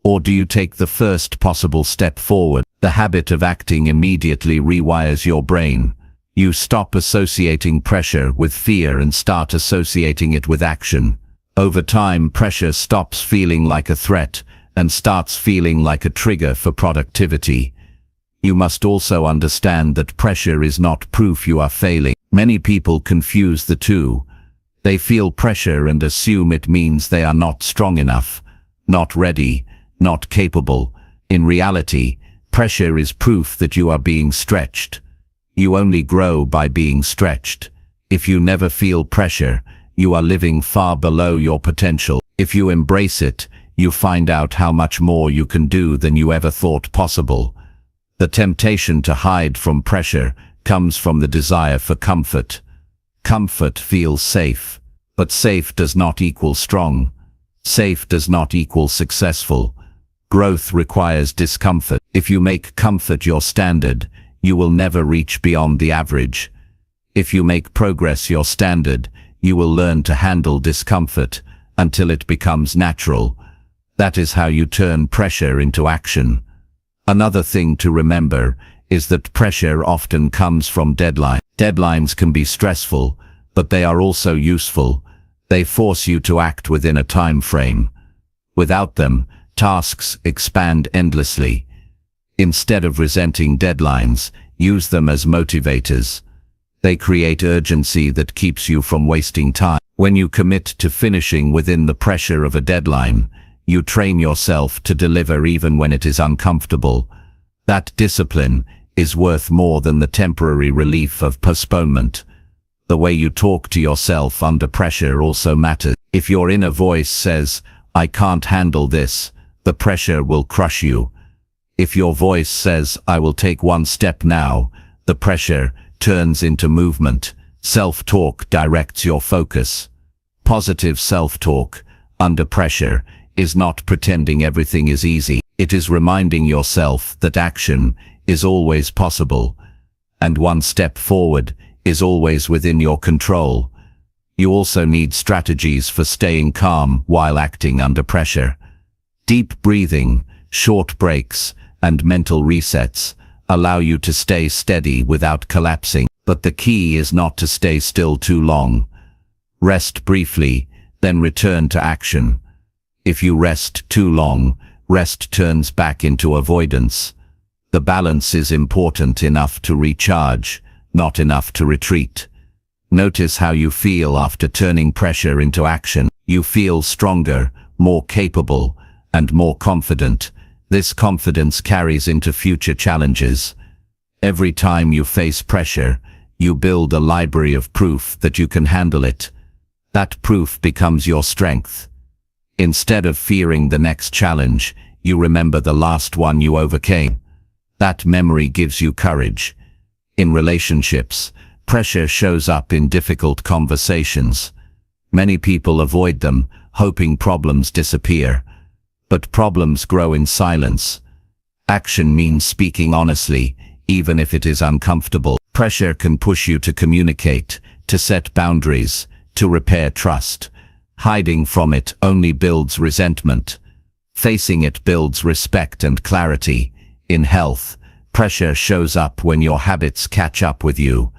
Or do you take the first possible step forward? The habit of acting immediately rewires your brain. You stop associating pressure with fear and start associating it with action. Over time, pressure stops feeling like a threat and starts feeling like a trigger for productivity. You must also understand that pressure is not proof you are failing. Many people confuse the two. They feel pressure and assume it means they are not strong enough, not ready, not capable. In reality, pressure is proof that you are being stretched. You only grow by being stretched. If you never feel pressure, you are living far below your potential. If you embrace it, you find out how much more you can do than you ever thought possible. The temptation to hide from pressure comes from the desire for comfort. Comfort feels safe, but safe does not equal strong. Safe does not equal successful. Growth requires discomfort. If you make comfort your standard, you will never reach beyond the average. If you make progress your standard, you will learn to handle discomfort until it becomes natural. That is how you turn pressure into action. Another thing to remember is that pressure often comes from deadlines. Deadlines can be stressful, but they are also useful. They force you to act within a time frame. Without them, tasks expand endlessly. Instead of resenting deadlines, use them as motivators. They create urgency that keeps you from wasting time. When you commit to finishing within the pressure of a deadline, you train yourself to deliver even when it is uncomfortable. That discipline is worth more than the temporary relief of postponement. The way you talk to yourself under pressure also matters. If your inner voice says, "I can't handle this," the pressure will crush you. If your voice says, "I will take one step now," the pressure turns into movement. Self-talk directs your focus. Positive self-talk, under pressure, is not pretending everything is easy. It is reminding yourself that action is always possible, and one step forward is always within your control. You also need strategies for staying calm while acting under pressure. Deep breathing, short breaks, and mental resets allow you to stay steady without collapsing. But the key is not to stay still too long. Rest briefly, then return to action. If you rest too long, rest turns back into avoidance. The balance is important enough to recharge, not enough to retreat. Notice how you feel after turning pressure into action. You feel stronger, more capable, and more confident. This confidence carries into future challenges. Every time you face pressure, you build a library of proof that you can handle it. That proof becomes your strength. Instead of fearing the next challenge, you remember the last one you overcame. That memory gives you courage. In relationships, pressure shows up in difficult conversations. Many people avoid them, hoping problems disappear. But problems grow in silence. Action means speaking honestly, even if it is uncomfortable. Pressure can push you to communicate, to set boundaries, to repair trust. Hiding from it only builds resentment. Facing it builds respect and clarity. In health, pressure shows up when your habits catch up with you.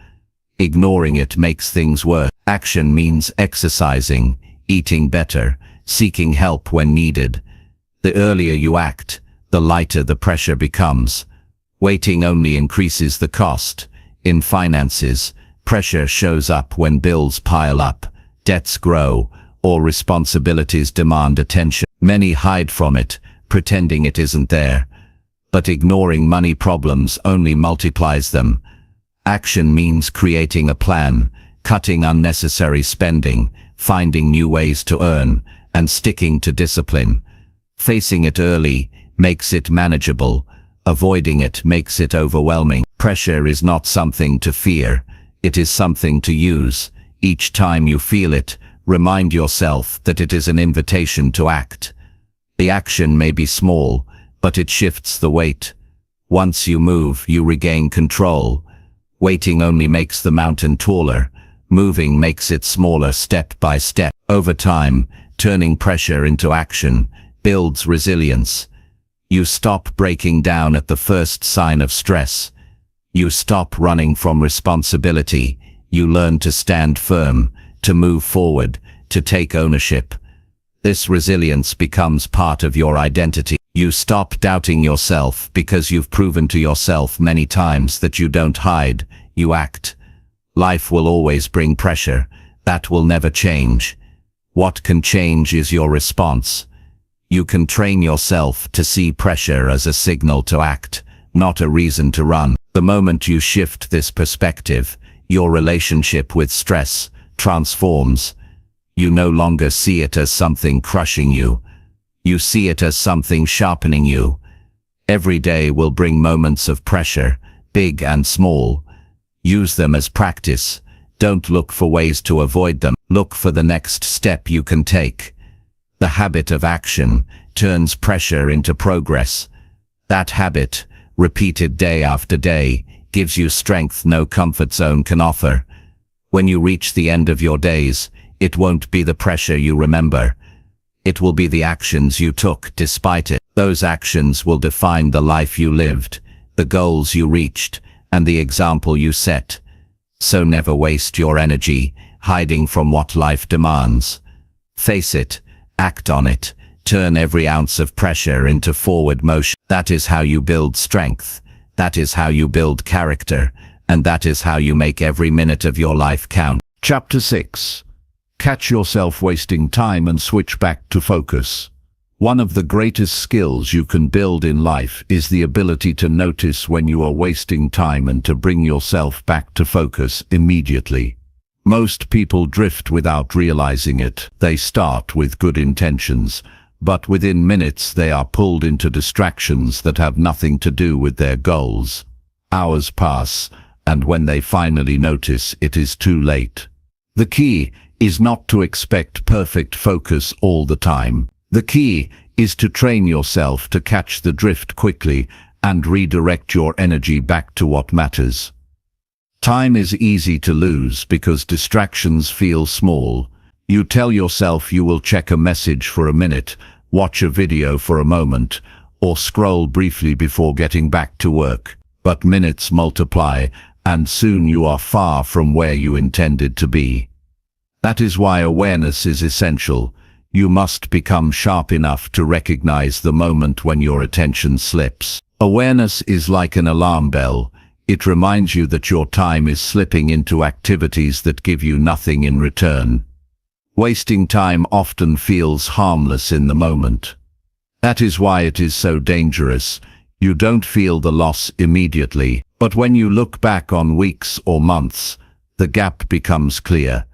Ignoring it makes things worse. Action means exercising, eating better, seeking help when needed. The earlier you act, the lighter the pressure becomes. Waiting only increases the cost. In finances, Pressure shows up when bills pile up, debts grow, or responsibilities demand attention. Many hide from it, pretending it isn't there. But ignoring money problems only multiplies them. Action means creating a plan, cutting unnecessary spending, finding new ways to earn, and sticking to discipline. Facing it early makes it manageable. Avoiding it makes it overwhelming. Pressure is not something to fear. It is something to use. Each time you feel it, remind yourself that it is an invitation to act. The action may be small, but it shifts the weight. Once you move, you regain control. Waiting only makes the mountain taller. Moving makes it smaller step by step. Over time, turning pressure into action builds resilience. You stop breaking down at the first sign of stress. You stop running from responsibility. You learn to stand firm, to move forward, to take ownership. This resilience becomes part of your identity. You stop doubting yourself because you've proven to yourself many times that you don't hide, you act. Life will always bring pressure. That will never change. What can change is your response. You can train yourself to see pressure as a signal to act, not a reason to run. The moment you shift this perspective, your relationship with stress transforms. You no longer see it as something crushing you. You see it as something sharpening you. Every day will bring moments of pressure, big and small. Use them as practice. Don't look for ways to avoid them. Look for the next step you can take. The habit of action turns pressure into progress. That habit, repeated day after day, gives you strength no comfort zone can offer. When you reach the end of your days, it won't be the pressure you remember. It will be the actions you took despite it. Those actions will define the life you lived, the goals you reached, and the example you set. So never waste your energy hiding from what life demands. Face it, act on it, turn every ounce of pressure into forward motion. That is how you build strength. That is how you build character. And that is how you make every minute of your life count. Chapter 6. Catch yourself wasting time and switch back to focus. One of the greatest skills you can build in life is the ability to notice when you are wasting time and to bring yourself back to focus immediately. Most people drift without realizing it. They start with good intentions, but within minutes they are pulled into distractions that have nothing to do with their goals. Hours pass, and when they finally notice, it is too late. The key is not to expect perfect focus all the time. The key is to train yourself to catch the drift quickly and redirect your energy back to what matters. Time is easy to lose because distractions feel small. You tell yourself you will check a message for a minute, watch a video for a moment, or scroll briefly before getting back to work. But minutes multiply, and soon you are far from where you intended to be. That is why awareness is essential. You must become sharp enough to recognize the moment when your attention slips. Awareness is like an alarm bell. It reminds you that your time is slipping into activities that give you nothing in return. Wasting time often feels harmless in the moment. That is why it is so dangerous. You don't feel the loss immediately, but when you look back on weeks or months, the gap becomes clear.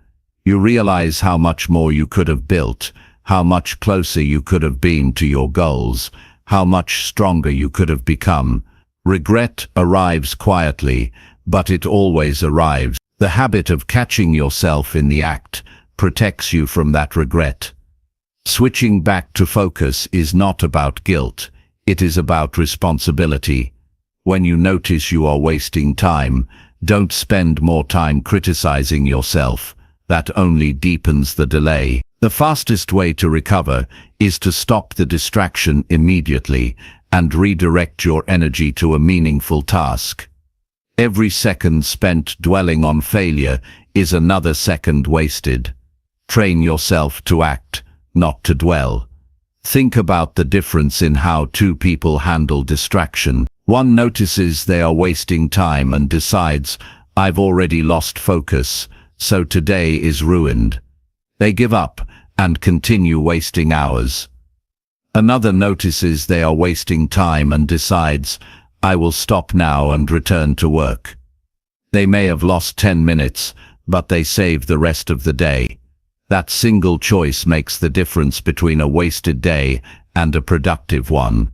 You realize how much more you could have built, how much closer you could have been to your goals, how much stronger you could have become. Regret arrives quietly, but it always arrives. The habit of catching yourself in the act protects you from that regret. Switching back to focus is not about guilt. It is about responsibility. When you notice you are wasting time, don't spend more time criticizing yourself. That only deepens the delay. The fastest way to recover is to stop the distraction immediately and redirect your energy to a meaningful task. Every second spent dwelling on failure is another second wasted. Train yourself to act, not to dwell. Think about the difference in how two people handle distraction. One notices they are wasting time and decides, "I've already lost focus, so today is ruined." They give up and continue wasting hours. Another notices they are wasting time and decides, "I will stop now and return to work." They may have lost 10 minutes, but they save the rest of the day. That single choice makes the difference between a wasted day and a productive one.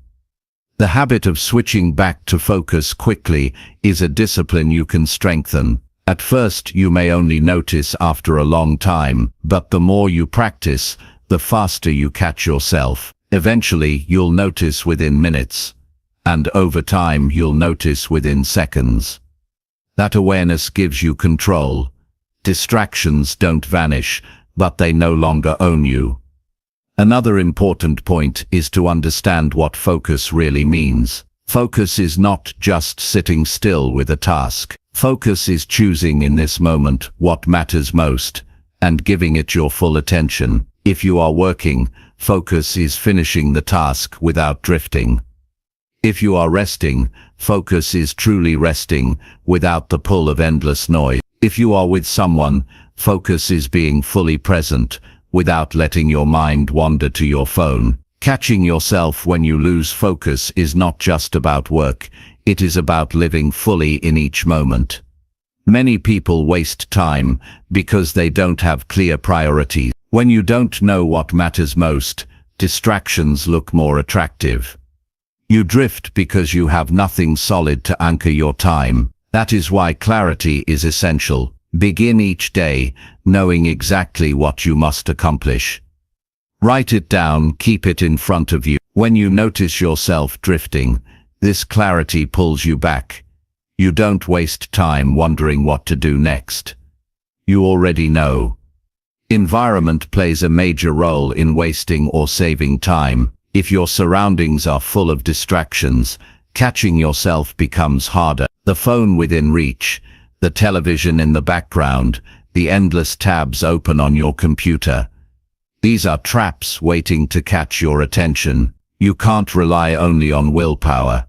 The habit of switching back to focus quickly is a discipline you can strengthen. At first, you may only notice after a long time, but the more you practice, the faster you catch yourself. Eventually, you'll notice within minutes, and over time, you'll notice within seconds. That awareness gives you control. Distractions don't vanish, but they no longer own you. Another important point is to understand what focus really means. Focus is not just sitting still with a task. Focus is choosing in this moment what matters most and giving it your full attention. If you are working, focus is finishing the task without drifting. If you are resting, focus is truly resting without the pull of endless noise. If you are with someone, focus is being fully present without letting your mind wander to your phone. Catching yourself when you lose focus is not just about work, it is about living fully in each moment. Many people waste time because they don't have clear priorities. When you don't know what matters most, distractions look more attractive. You drift because you have nothing solid to anchor your time. That is why clarity is essential. Begin each day knowing exactly what you must accomplish. Write it down, keep it in front of you. When you notice yourself drifting, this clarity pulls you back. You don't waste time wondering what to do next. You already know. Environment plays a major role in wasting or saving time. If your surroundings are full of distractions, catching yourself becomes harder. The phone within reach, the television in the background, the endless tabs open on your computer. These are traps waiting to catch your attention. You can't rely only on willpower.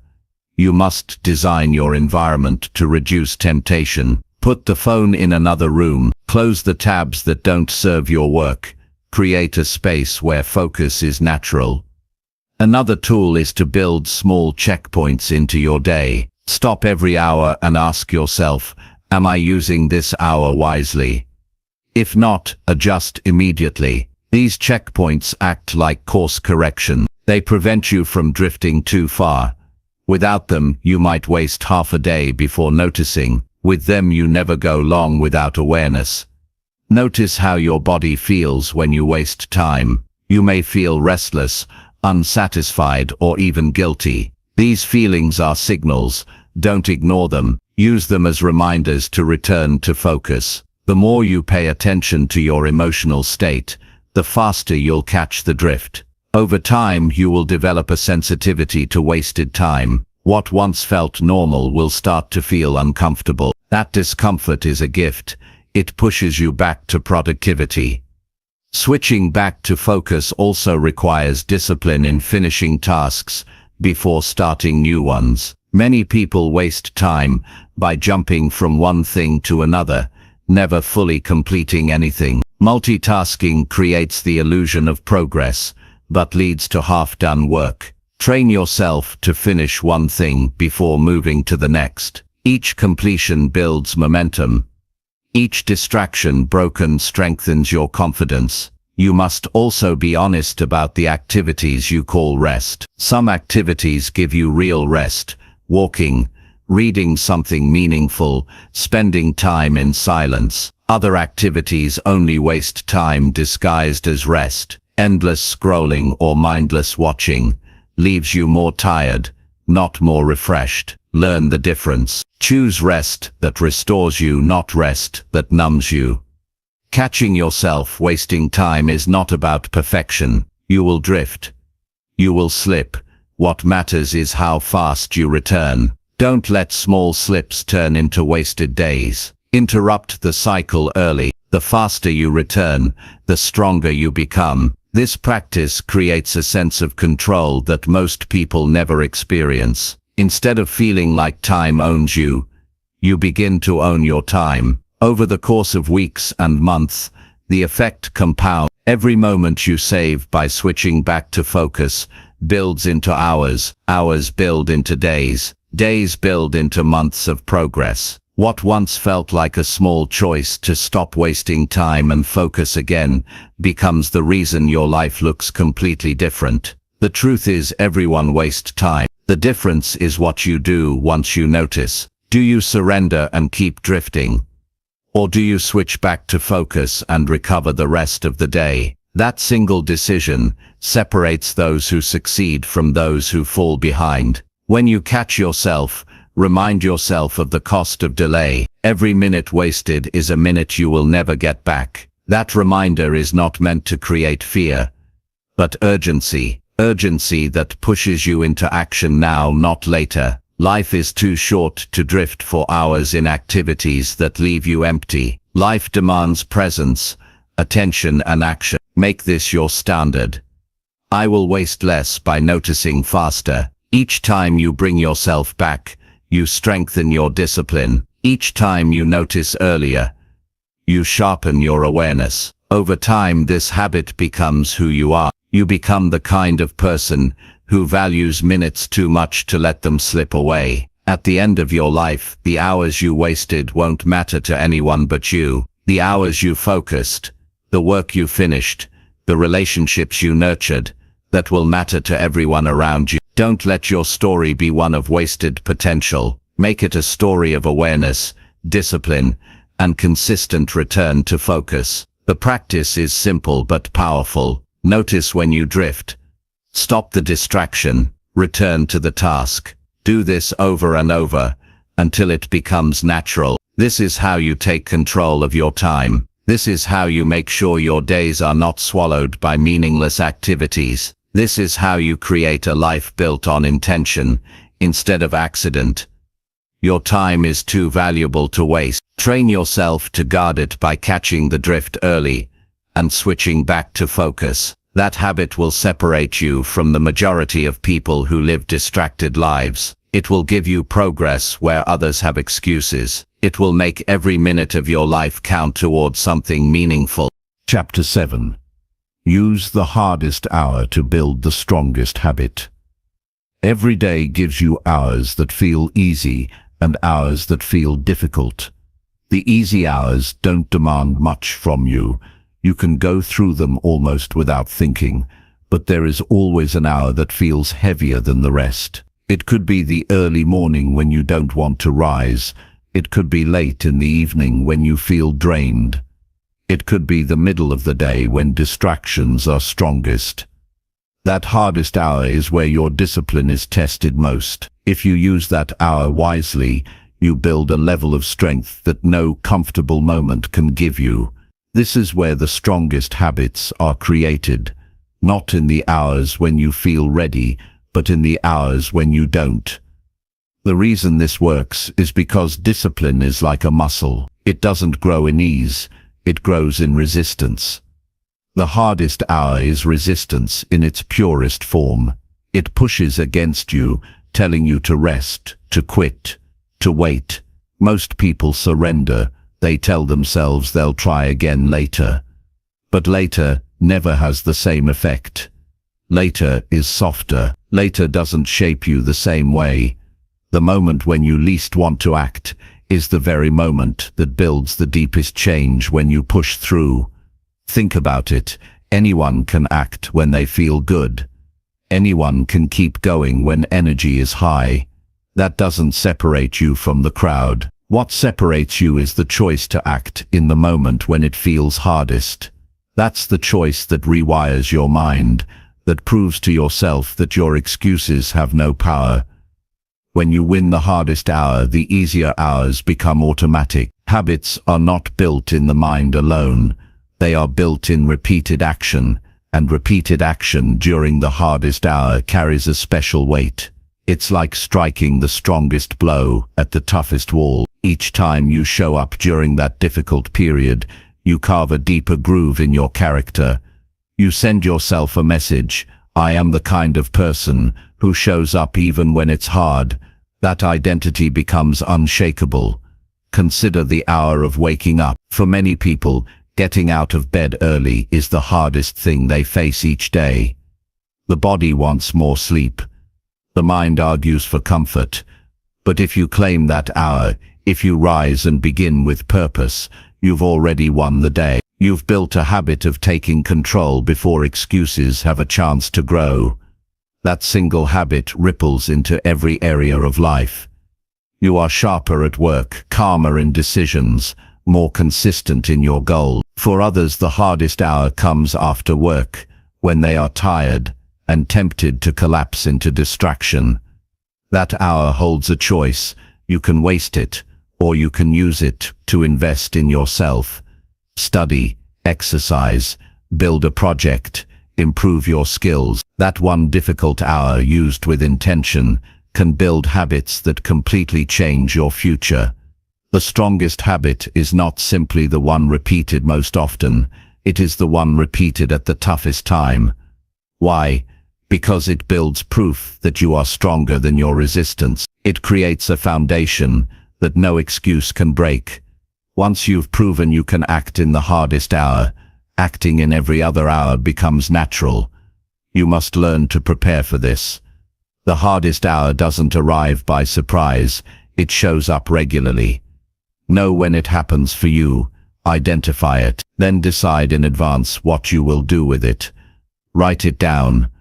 You must design your environment to reduce temptation. Put the phone in another room. Close the tabs that don't serve your work. Create a space where focus is natural. Another tool is to build small checkpoints into your day. Stop every hour and ask yourself, am I using this hour wisely? If not, adjust immediately. These checkpoints act like course correction. They prevent you from drifting too far. Without them, you might waste half a day before noticing. With them, you never go long without awareness. Notice how your body feels when you waste time. You may feel restless, unsatisfied, or even guilty. These feelings are signals. Don't ignore them. Use them as reminders to return to focus. The more you pay attention to your emotional state, the faster you'll catch the drift. Over time, you will develop a sensitivity to wasted time. What once felt normal will start to feel uncomfortable. That discomfort is a gift. It pushes you back to productivity. Switching back to focus also requires discipline in finishing tasks before starting new ones. Many people waste time by jumping from one thing to another, never fully completing anything. Multitasking creates the illusion of progress, but leads to half-done work. Train yourself to finish one thing before moving to the next. Each completion builds momentum. Each distraction broken strengthens your confidence. You must also be honest about the activities you call rest. Some activities give you real rest: walking, reading something meaningful, spending time in silence. Other activities only waste time disguised as rest. Endless scrolling or mindless watching leaves you more tired, not more refreshed. Learn the difference. Choose rest that restores you, not rest that numbs you. Catching yourself wasting time is not about perfection. You will drift. You will slip. What matters is how fast you return. Don't let small slips turn into wasted days. Interrupt the cycle early. The faster you return, the stronger you become. This practice creates a sense of control that most people never experience. Instead of feeling like time owns you, You begin to own your time. Over the course of weeks and months, the effect compounds. Every moment you save by switching back to focus builds into hours, hours build into days, days build into months of progress. What once felt like a small choice to stop wasting time and focus again becomes the reason your life looks completely different. The truth is, everyone wastes time. The difference is what you do once you notice. Do you surrender and keep drifting? Or do you switch back to focus and recover the rest of the day? That single decision separates those who succeed from those who fall behind. When you catch yourself, remind yourself of the cost of delay. Every minute wasted is a minute you will never get back. That reminder is not meant to create fear, but urgency. Urgency that pushes you into action now, not later. Life is too short to drift for hours in activities that leave you empty. Life demands presence, attention and action. Make this your standard. I will waste less by noticing faster. Each time you bring yourself back, you strengthen your discipline. Each time you notice earlier, you sharpen your awareness. Over time, this habit becomes who you are. You become the kind of person who values minutes too much to let them slip away. At the end of your life, the hours you wasted won't matter to anyone but you. The hours you focused, the work you finished, the relationships you nurtured, that will matter to everyone around you. Don't let your story be one of wasted potential. Make it a story of awareness, discipline, and consistent return to focus. The practice is simple but powerful. Notice when you drift. Stop the distraction. Return to the task. Do this over and over until it becomes natural. This is how you take control of your time. This is how you make sure your days are not swallowed by meaningless activities. This is how you create a life built on intention instead of accident. Your time is too valuable to waste. Train yourself to guard it by catching the drift early and switching back to focus. That habit will separate you from the majority of people who live distracted lives. It will give you progress where others have excuses. It will make every minute of your life count towards something meaningful. Chapter 7. Use the hardest hour to build the strongest habit. Every day gives you hours that feel easy and hours that feel difficult. The easy hours don't demand much from you. You can go through them almost without thinking, but there is always an hour that feels heavier than the rest. It could be the early morning when you don't want to rise. It could be late in the evening when you feel drained. It could be the middle of the day when distractions are strongest. That hardest hour is where your discipline is tested most. If you use that hour wisely, you build a level of strength that no comfortable moment can give you. This is where the strongest habits are created, not in the hours when you feel ready, but in the hours when you don't. The reason this works is because discipline is like a muscle. It doesn't grow in ease, it grows in resistance. The hardest hour is resistance in its purest form. It pushes against you, telling you to rest, to quit, to wait. Most people surrender. They tell themselves they'll try again later. But later never has the same effect. Later is softer. Later doesn't shape you the same way. The moment when you least want to act is the very moment that builds the deepest change when you push through. Think about it. Anyone can act when they feel good. Anyone can keep going when energy is high. That doesn't separate you from the crowd. What separates you is the choice to act in the moment when it feels hardest. That's the choice that rewires your mind, that proves to yourself that your excuses have no power. When you win the hardest hour, the easier hours become automatic. Habits are not built in the mind alone. They are built in repeated action, and repeated action during the hardest hour carries a special weight. It's like striking the strongest blow at the toughest wall. Each time you show up during that difficult period, you carve a deeper groove in your character. You send yourself a message: I am the kind of person who shows up even when it's hard. That identity becomes unshakable. Consider the hour of waking up. For many people, getting out of bed early is the hardest thing they face each day. The body wants more sleep. The mind argues for comfort. But if you claim that hour, if you rise and begin with purpose, you've already won the day. You've built a habit of taking control before excuses have a chance to grow. That single habit ripples into every area of life. You are sharper at work, calmer in decisions, more consistent in your goal. For others, the hardest hour comes after work, when they are tired and tempted to collapse into distraction. That hour holds a choice. You can waste it, or you can use it to invest in yourself. Study, exercise, build a project, improve your skills. That one difficult hour used with intention can build habits that completely change your future. The strongest habit is not simply the one repeated most often, it is the one repeated at the toughest time. Why? Because it builds proof that you are stronger than your resistance. It creates a foundation that no excuse can break. Once you've proven you can act in the hardest hour, acting in every other hour becomes natural. You must learn to prepare for this. The hardest hour doesn't arrive by surprise, it shows up regularly. Know when it happens for you, identify it, then decide in advance what you will do with it. Write it down.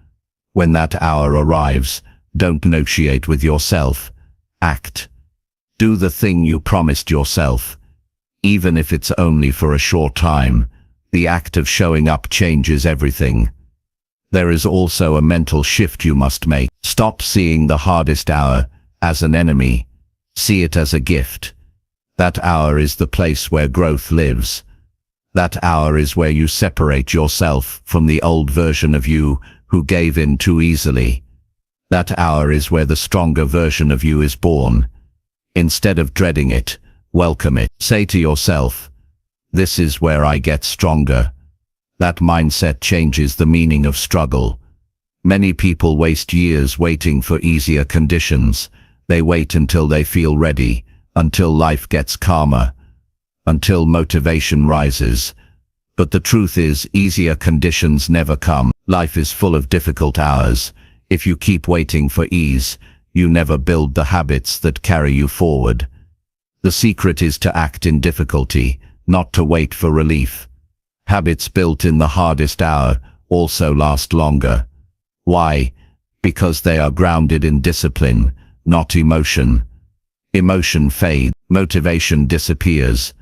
When that hour arrives, don't negotiate with yourself. Act. Do the thing you promised yourself. Even if it's only for a short time, the act of showing up changes everything. There is also a mental shift you must make. Stop seeing the hardest hour as an enemy. See it as a gift. That hour is the place where growth lives. That hour is where you separate yourself from the old version of you who gave in too easily. That hour is where the stronger version of you is born. Instead of dreading it, welcome it. Say to yourself, "This is where I get stronger." That mindset changes the meaning of struggle. Many people waste years waiting for easier conditions. They wait until they feel ready, until life gets calmer, until motivation rises. But the truth is, easier conditions never come. Life is full of difficult hours. If you keep waiting for ease, you never build the habits that carry you forward. The secret is to act in difficulty, not to wait for relief. Habits built in the hardest hour also last longer. Why? Because they are grounded in discipline, not emotion. Emotion fades, motivation disappears,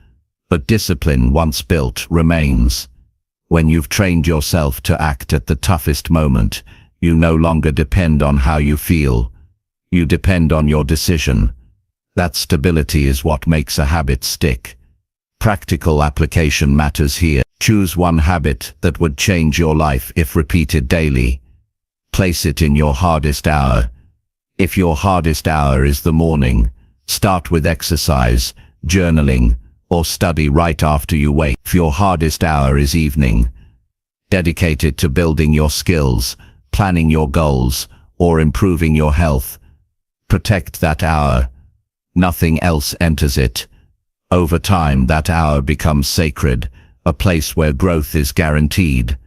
but discipline, once built, remains. When you've trained yourself to act at the toughest moment, you no longer depend on how you feel. You depend on your decision. That stability is what makes a habit stick. Practical application matters here. Choose one habit that would change your life if repeated daily. Place it in your hardest hour. If your hardest hour is the morning, start with exercise, journaling, or study right after you wake. If your hardest hour is evening, dedicate it to building your skills, planning your goals, or improving your health. Protect that hour. Nothing else enters it. Over time, that hour becomes sacred, a place where growth is guaranteed.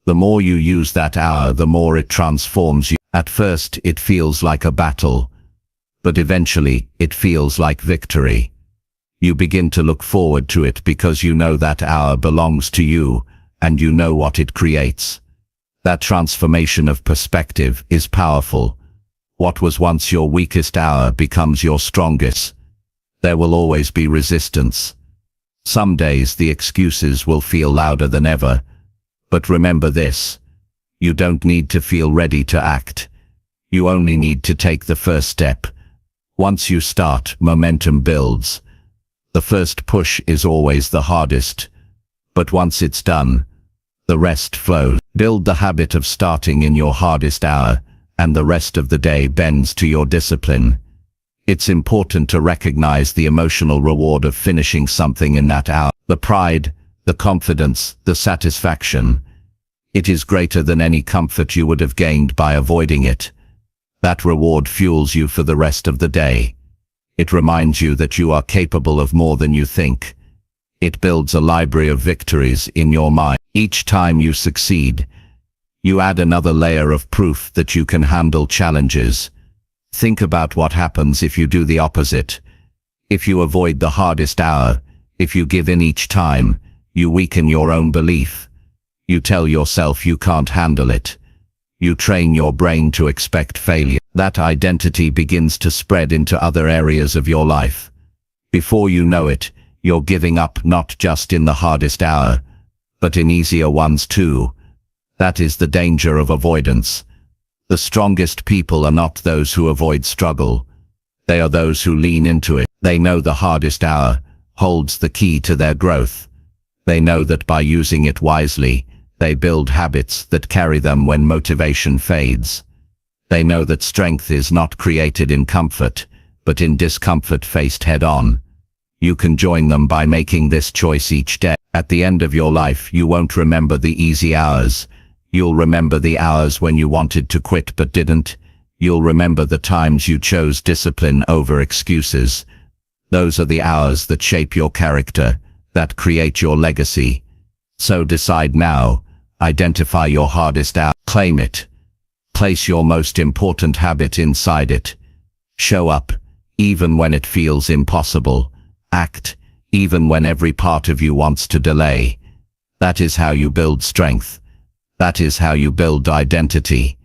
The more you use that hour, the more it transforms you. At first, it feels like a battle, but eventually, it feels like victory. You begin to look forward to it because you know that hour belongs to you, and you know what it creates. That transformation of perspective is powerful. What was once your weakest hour becomes your strongest. There will always be resistance. Some days the excuses will feel louder than ever. But remember this: you don't need to feel ready to act. You only need to take the first step. Once you start, momentum builds. The first push is always the hardest. But once it's done, the rest flows. Build the habit of starting in your hardest hour, and the rest of the day bends to your discipline. It's important to recognize the emotional reward of finishing something in that hour. The pride, the confidence, the satisfaction. It is greater than any comfort you would have gained by avoiding it. That reward fuels you for the rest of the day. It reminds you that you are capable of more than you think. It builds a library of victories in your mind. Each time you succeed, you add another layer of proof that you can handle challenges. Think about what happens if you do the opposite. If you avoid the hardest hour, if you give in each time, you weaken your own belief. You tell yourself you can't handle it. You train your brain to expect failure. That identity begins to spread into other areas of your life. Before you know it, you're giving up not just in the hardest hour, but in easier ones too. That is the danger of avoidance. The strongest people are not those who avoid struggle. They are those who lean into it. They know the hardest hour holds the key to their growth. They know that by using it wisely, they build habits that carry them when motivation fades. They know that strength is not created in comfort, but in discomfort faced head-on. You can join them by making this choice each day. At the end of your life, you won't remember the easy hours. You'll remember the hours when you wanted to quit but didn't. You'll remember the times you chose discipline over excuses. Those are the hours that shape your character, that create your legacy. So decide now. Identify your hardest hour. Claim it. Place your most important habit inside it. Show up, even when it feels impossible. Act, even when every part of you wants to delay. That is how you build strength. That is how you build identity.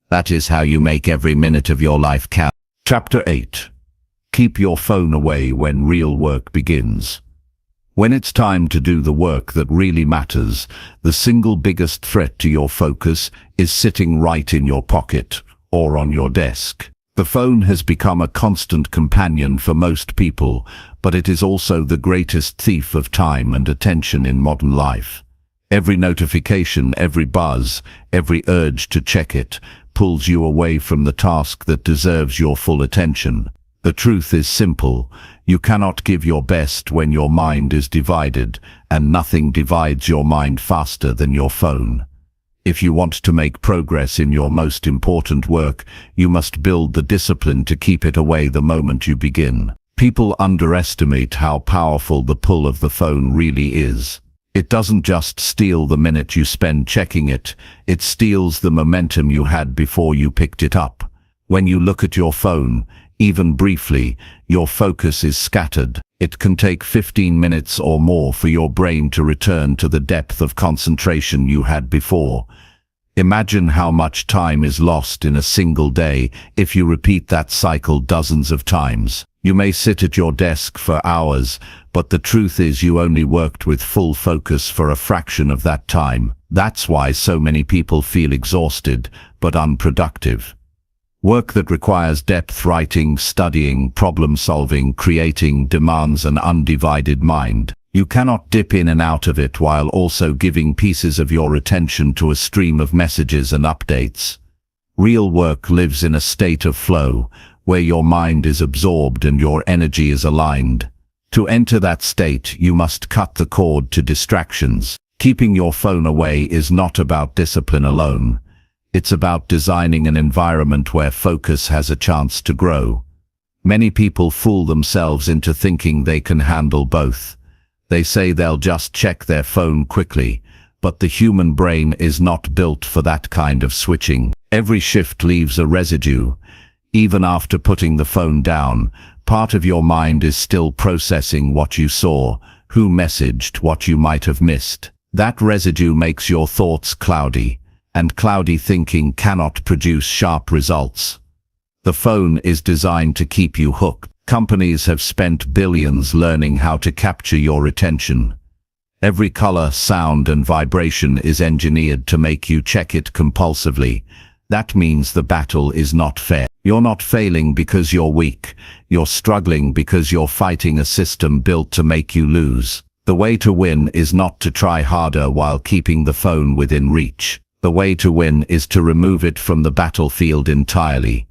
That is how you make every minute of your life count. Chapter 8. Keep your phone away when real work begins. When it's time to do the work that really matters, the single biggest threat to your focus is sitting right in your pocket or on your desk. The phone has become a constant companion for most people, but it is also the greatest thief of time and attention in modern life. Every notification, every buzz, every urge to check it, pulls you away from the task that deserves your full attention. The truth is simple. You cannot give your best when your mind is divided, and nothing divides your mind faster than your phone. If you want to make progress in your most important work, you must build the discipline to keep it away the moment you begin. People underestimate how powerful the pull of the phone really is. It doesn't just steal the minute you spend checking it, it steals the momentum you had before you picked it up. When you look at your phone, even briefly, your focus is scattered. It can take 15 minutes or more for your brain to return to the depth of concentration you had before. Imagine how much time is lost in a single day if you repeat that cycle dozens of times. You may sit at your desk for hours, but the truth is you only worked with full focus for a fraction of that time. That's why so many people feel exhausted but unproductive. Work that requires depth writing, studying, problem-solving, creating demands an undivided mind. You cannot dip in and out of it while also giving pieces of your attention to a stream of messages and updates. Real work lives in a state of flow, where your mind is absorbed and your energy is aligned. To enter that state, you must cut the cord to distractions. Keeping your phone away is not about discipline alone. It's about designing an environment where focus has a chance to grow. Many people fool themselves into thinking they can handle both. They say they'll just check their phone quickly, but the human brain is not built for that kind of switching. Every shift leaves a residue. Even after putting the phone down, part of your mind is still processing what you saw, who messaged, what you might have missed. That residue makes your thoughts cloudy, and cloudy thinking cannot produce sharp results. The phone is designed to keep you hooked. Companies have spent billions learning how to capture your attention. Every color, sound, and vibration is engineered to make you check it compulsively. That means the battle is not fair. You're not failing because you're weak. You're struggling because you're fighting a system built to make you lose. The way to win is not to try harder while keeping the phone within reach. The way to win is to remove it from the battlefield entirely.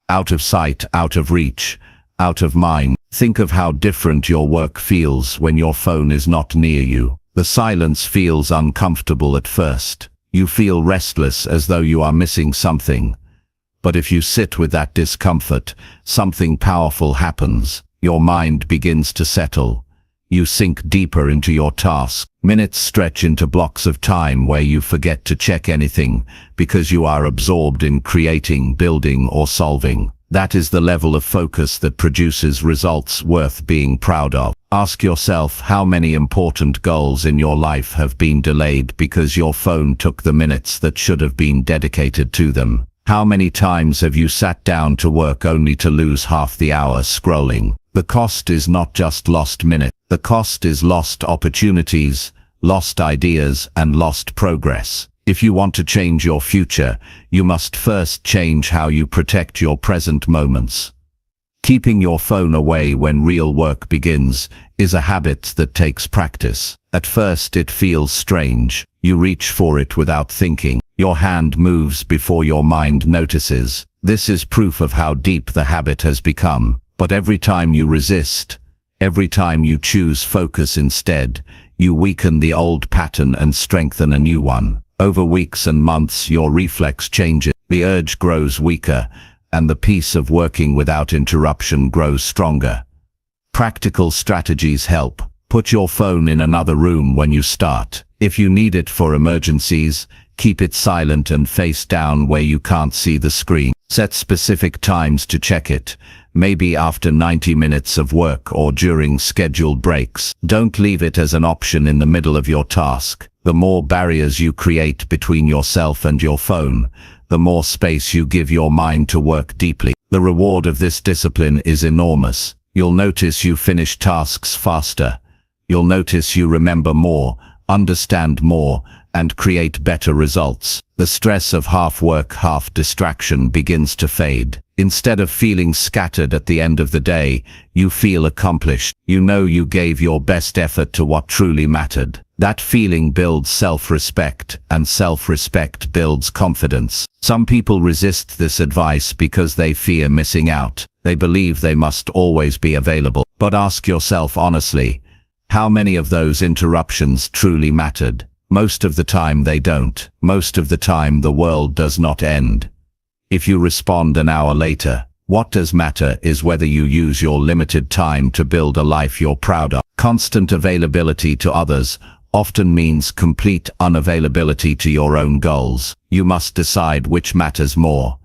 Out of sight, out of reach, out of mind. Think of how different your work feels when your phone is not near you. The silence feels uncomfortable at first. You feel restless as though you are missing something. But if you sit with that discomfort, something powerful happens. Your mind begins to settle. You sink deeper into your task. Minutes stretch into blocks of time where you forget to check anything because you are absorbed in creating, building, or solving. That is the level of focus that produces results worth being proud of. Ask yourself how many important goals in your life have been delayed because your phone took the minutes that should have been dedicated to them. How many times have you sat down to work only to lose half the hour scrolling? The cost is not just lost minutes. The cost is lost opportunities, lost ideas, and lost progress. If you want to change your future, you must first change how you protect your present moments. Keeping your phone away when real work begins is a habit that takes practice. At first it feels strange. You reach for it without thinking. Your hand moves before your mind notices. This is proof of how deep the habit has become. But every time you resist, every time you choose focus instead, you weaken the old pattern and strengthen a new one. Over weeks and months, your reflex changes. The urge grows weaker, and the peace of working without interruption grows stronger. Practical strategies help. Put your phone in another room when you start. If you need it for emergencies, keep it silent and face down where you can't see the screen. Set specific times to check it, maybe after 90 minutes of work or during scheduled breaks. Don't leave it as an option in the middle of your task. The more barriers you create between yourself and your phone, the more space you give your mind to work deeply. The reward of this discipline is enormous. You'll notice you finish tasks faster. You'll notice you remember more, understand more, and create better results. The stress of half work, half distraction begins to fade. Instead of feeling scattered at the end of the day, you feel accomplished. You know you gave your best effort to what truly mattered. That feeling builds self-respect, and self-respect builds confidence. Some people resist this advice because they fear missing out. They believe they must always be available. But ask yourself honestly, how many of those interruptions truly mattered? Most of the time they don't. Most of the time the world does not end. If you respond an hour later, what does matter is whether you use your limited time to build a life you're proud of. Constant availability to others often means complete unavailability to your own goals. You must decide which matters more.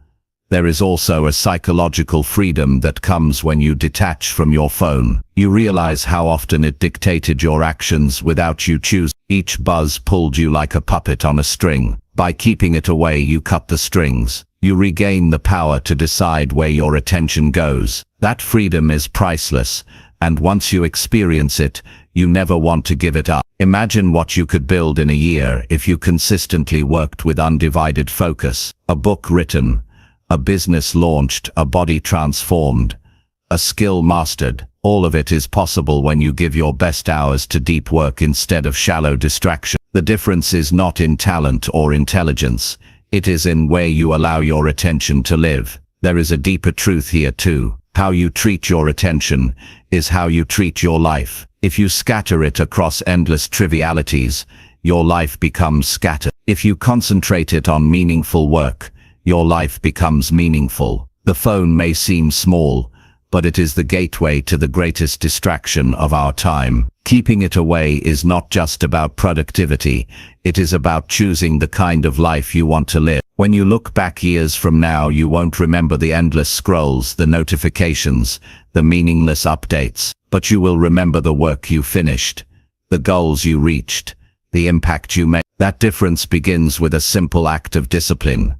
There is also a psychological freedom that comes when you detach from your phone. You realize how often it dictated your actions without you choosing. Each buzz pulled you like a puppet on a string. By keeping it away, you cut the strings. You regain the power to decide where your attention goes. That freedom is priceless, and once you experience it, you never want to give it up. Imagine what you could build in a year if you consistently worked with undivided focus. A book written, a business launched, a body transformed, a skill mastered. All of it is possible when you give your best hours to deep work instead of shallow distraction. The difference is not in talent or intelligence. It is in where you allow your attention to live. There is a deeper truth here too. How you treat your attention is how you treat your life. If you scatter it across endless trivialities, your life becomes scattered. If you concentrate it on meaningful work, your life becomes meaningful. The phone may seem small, but it is the gateway to the greatest distraction of our time. Keeping it away is not just about productivity, it is about choosing the kind of life you want to live. When you look back years from now, you won't remember the endless scrolls, the notifications, the meaningless updates, but you will remember the work you finished, the goals you reached, the impact you made. That difference begins with a simple act of discipline.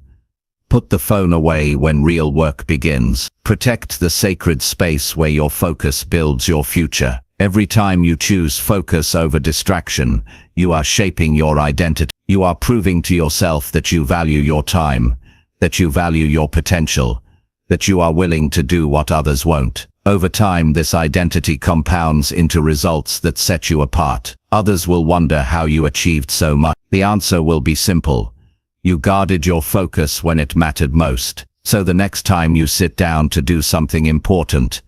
Put the phone away when real work begins. Protect the sacred space where your focus builds your future. Every time you choose focus over distraction, you are shaping your identity. You are proving to yourself that you value your time, that you value your potential, that you are willing to do what others won't. Over time, this identity compounds into results that set you apart. Others will wonder how you achieved so much. The answer will be simple. You guarded your focus when it mattered most. So the next time you sit down to do something important,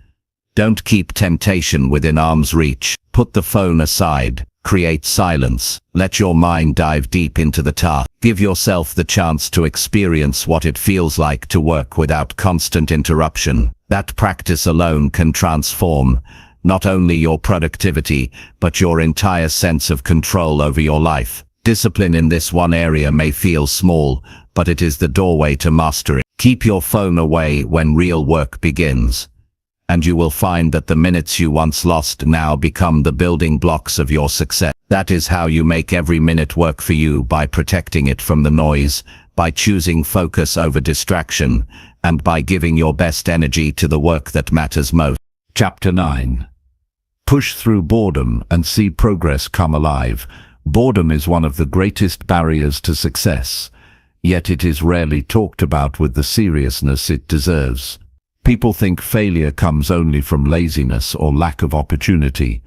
don't keep temptation within arm's reach. Put the phone aside. Create silence. Let your mind dive deep into the task. Give yourself the chance to experience what it feels like to work without constant interruption. That practice alone can transform not only your productivity, but your entire sense of control over your life. Discipline in this one area may feel small, but it is the doorway to mastery. Keep your phone away when real work begins, and you will find that the minutes you once lost now become the building blocks of your success. That is how you make every minute work for you, by protecting it from the noise, by choosing focus over distraction, and by giving your best energy to the work that matters most. Chapter 9. Push through boredom and see progress come alive. Boredom is one of the greatest barriers to success, yet it is rarely talked about with the seriousness it deserves. People think failure comes only from laziness or lack of opportunity,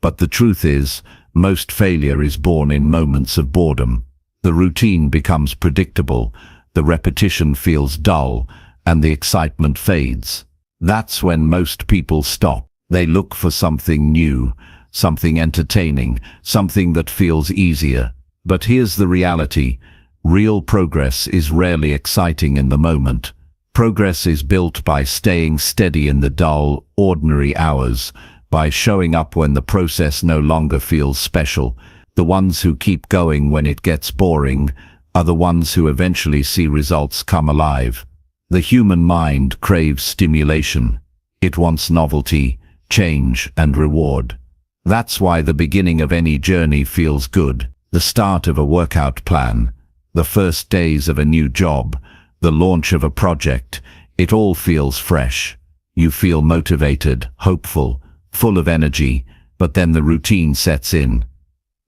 but the truth is, most failure is born in moments of boredom. The routine becomes predictable, the repetition feels dull, and the excitement fades. That's when most people stop. They look for something new, something entertaining, something that feels easier. But here's the reality: real progress is rarely exciting in the moment. Progress is built by staying steady in the dull, ordinary hours, by showing up when the process no longer feels special. The ones who keep going when it gets boring are the ones who eventually see results come alive. The human mind craves stimulation. It wants novelty, change, and reward. That's why the beginning of any journey feels good. The start of a workout plan, the first days of a new job, the launch of a project, it all feels fresh. You feel motivated, hopeful, full of energy, but then the routine sets in.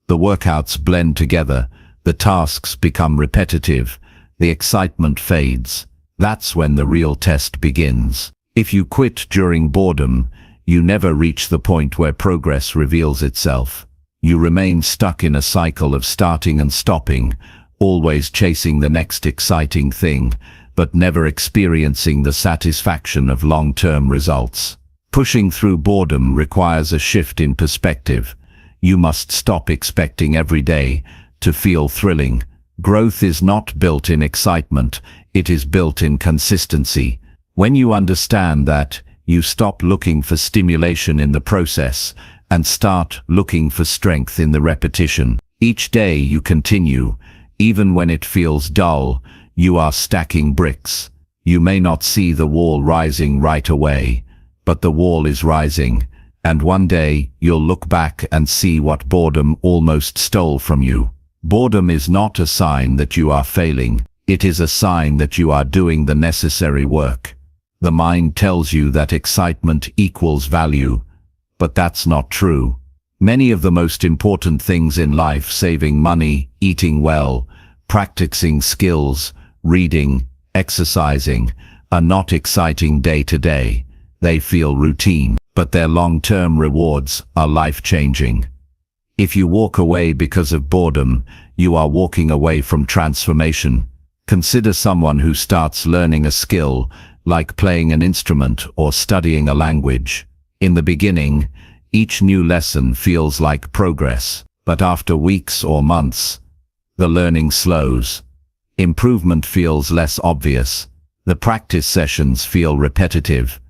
The workouts blend together, the tasks become repetitive, the excitement fades. That's when the real test begins. If you quit during boredom, you never reach the point where progress reveals itself. You remain stuck in a cycle of starting and stopping, always chasing the next exciting thing, but never experiencing the satisfaction of long-term results. Pushing through boredom requires a shift in perspective. You must stop expecting every day to feel thrilling. Growth is not built in excitement, it is built in consistency. When you understand that, you stop looking for stimulation in the process and start looking for strength in the repetition. Each day you continue, even when it feels dull, you are stacking bricks. You may not see the wall rising right away, but the wall is rising, and one day you'll look back and see what boredom almost stole from you. Boredom is not a sign that you are failing, it is a sign that you are doing the necessary work. The mind tells you that excitement equals value, but that's not true. Many of the most important things in life, saving money, eating well, practicing skills, reading, exercising, are not exciting day to day. They feel routine, but their long-term rewards are life-changing. If you walk away because of boredom, you are walking away from transformation. Consider someone who starts learning a skill, like playing an instrument or studying a language. In the beginning, each new lesson feels like progress, but after weeks or months, the learning slows. Improvement feels less obvious. The practice sessions feel repetitive.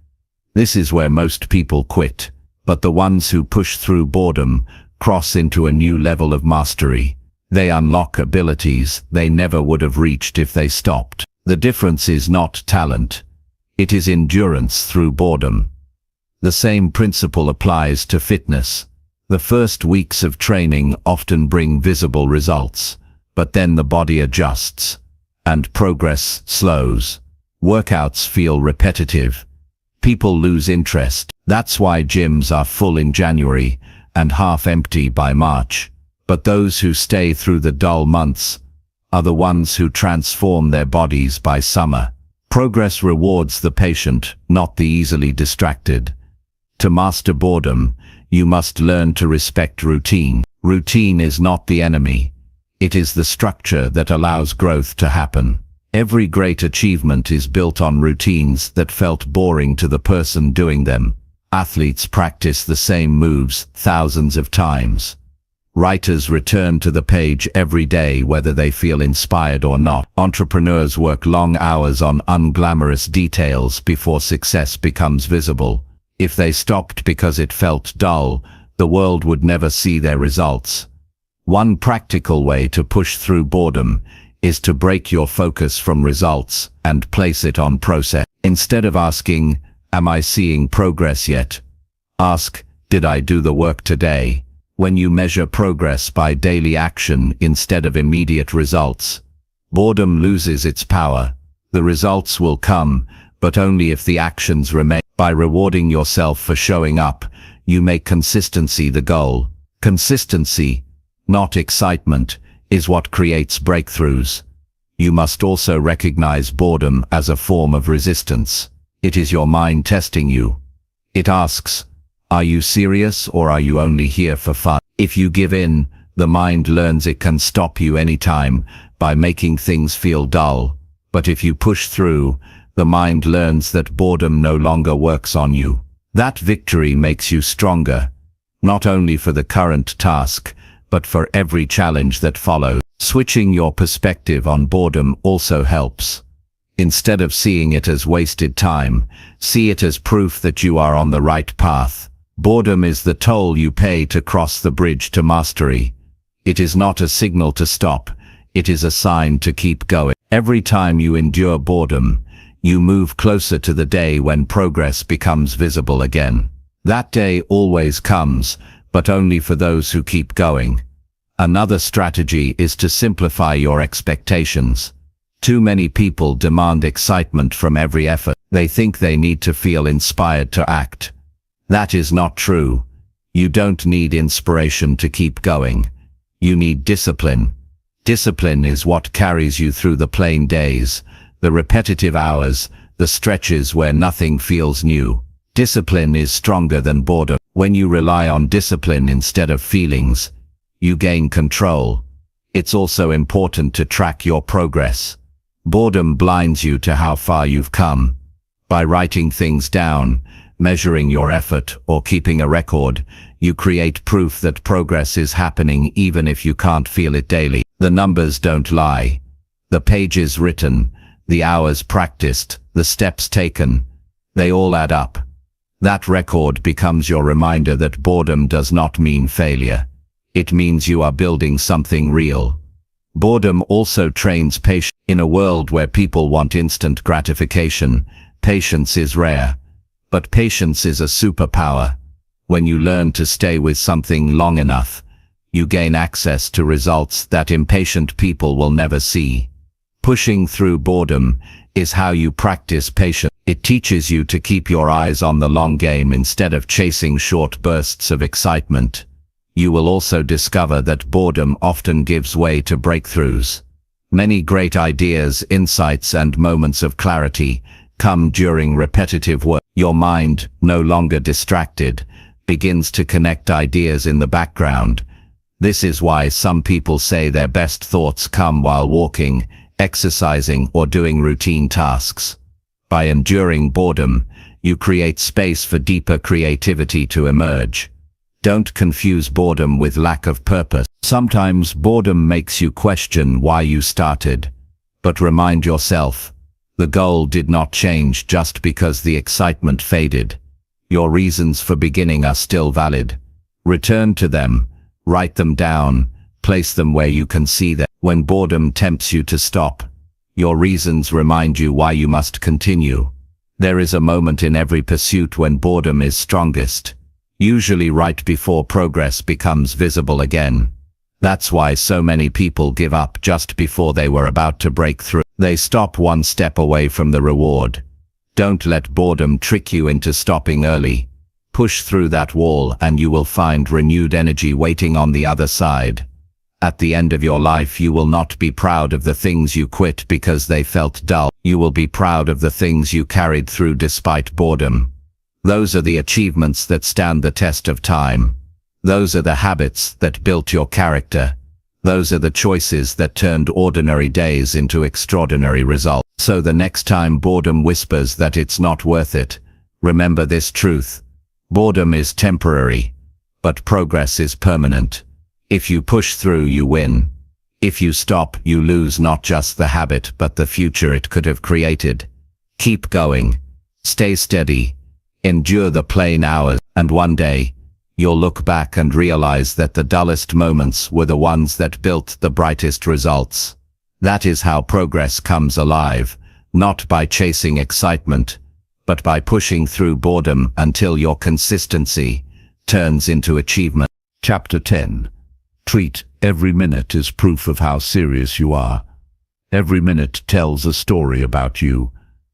This is where most people quit, but the ones who push through boredom cross into a new level of mastery. They unlock abilities they never would have reached if they stopped. The difference is not talent. It is endurance through boredom. The same principle applies to fitness. The first weeks of training often bring visible results, but then the body adjusts, and progress slows. Workouts feel repetitive. People lose interest. That's why gyms are full in January and half empty by March. But those who stay through the dull months are the ones who transform their bodies by summer. Progress rewards the patient, not the easily distracted. To master boredom, you must learn to respect routine. Routine is not the enemy. It is the structure that allows growth to happen. Every great achievement is built on routines that felt boring to the person doing them. Athletes practice the same moves thousands of times. Writers return to the page every day whether they feel inspired or not. Entrepreneurs work long hours on unglamorous details before success becomes visible. If they stopped because it felt dull, the world would never see their results. One practical way to push through boredom is to break your focus from results and place it on process. Instead of asking, "Am I seeing progress yet?" ask, "Did I do the work today?" When you measure progress by daily action instead of immediate results, boredom loses its power. The results will come, but only if the actions remain. By rewarding yourself for showing up, you make consistency the goal. Consistency, not excitement, is what creates breakthroughs. You must also recognize boredom as a form of resistance. It is your mind testing you. It asks, "Are you serious or are you only here for fun?" If you give in, the mind learns it can stop you anytime by making things feel dull. But if you push through, the mind learns that boredom no longer works on you. That victory makes you stronger, not only for the current task, but for every challenge that follows. Switching your perspective on boredom also helps. Instead of seeing it as wasted time, see it as proof that you are on the right path. Boredom is the toll you pay to cross the bridge to mastery. It is not a signal to stop, it is a sign to keep going. Every time you endure boredom, you move closer to the day when progress becomes visible again. That day always comes, but only for those who keep going. Another strategy is to simplify your expectations. Too many people demand excitement from every effort. They think they need to feel inspired to act. That is not true. You don't need inspiration to keep going. You need discipline. Discipline is what carries you through the plain days, the repetitive hours, the stretches where nothing feels new. Discipline is stronger than boredom. When you rely on discipline instead of feelings, you gain control. It's also important to track your progress. Boredom blinds you to how far you've come. By writing things down, measuring your effort, or keeping a record, you create proof that progress is happening even if you can't feel it daily. The numbers don't lie. The pages written, the hours practiced, the steps taken, they all add up. That record becomes your reminder that boredom does not mean failure. It means you are building something real. Boredom also trains patience. In a world where people want instant gratification, patience is rare. But patience is a superpower. When you learn to stay with something long enough, you gain access to results that impatient people will never see. Pushing through boredom is how you practice patience. It teaches you to keep your eyes on the long game instead of chasing short bursts of excitement. You will also discover that boredom often gives way to breakthroughs. Many great ideas, insights, and moments of clarity come during repetitive work. Your mind, no longer distracted, begins to connect ideas in the background. This is why some people say their best thoughts come while walking, exercising, or doing routine tasks. By enduring boredom, you create space for deeper creativity to emerge. Don't confuse boredom with lack of purpose. Sometimes boredom makes you question why you started. But remind yourself, the goal did not change just because the excitement faded. Your reasons for beginning are still valid. Return to them, write them down, place them where you can see them. When boredom tempts you to stop, your reasons remind you why you must continue. There is a moment in every pursuit when boredom is strongest, usually right before progress becomes visible again. That's why so many people give up just before they were about to break through. They stop one step away from the reward. Don't let boredom trick you into stopping early. Push through that wall and you will find renewed energy waiting on the other side. At the end of your life, you will not be proud of the things you quit because they felt dull. You will be proud of the things you carried through despite boredom. Those are the achievements that stand the test of time. Those are the habits that built your character. Those are the choices that turned ordinary days into extraordinary results. So the next time boredom whispers that it's not worth it, remember this truth. Boredom is temporary, but progress is permanent. If you push through, you win. If you stop, you lose not just the habit but the future it could have created. Keep going. Stay steady. Endure the plain hours, and one day, you'll look back and realize that the dullest moments were the ones that built the brightest results. That is how progress comes alive, not by chasing excitement, but by pushing through boredom until your consistency turns into achievement. Chapter 10. Treat every minute as proof of how serious you are. Every minute tells a story about you.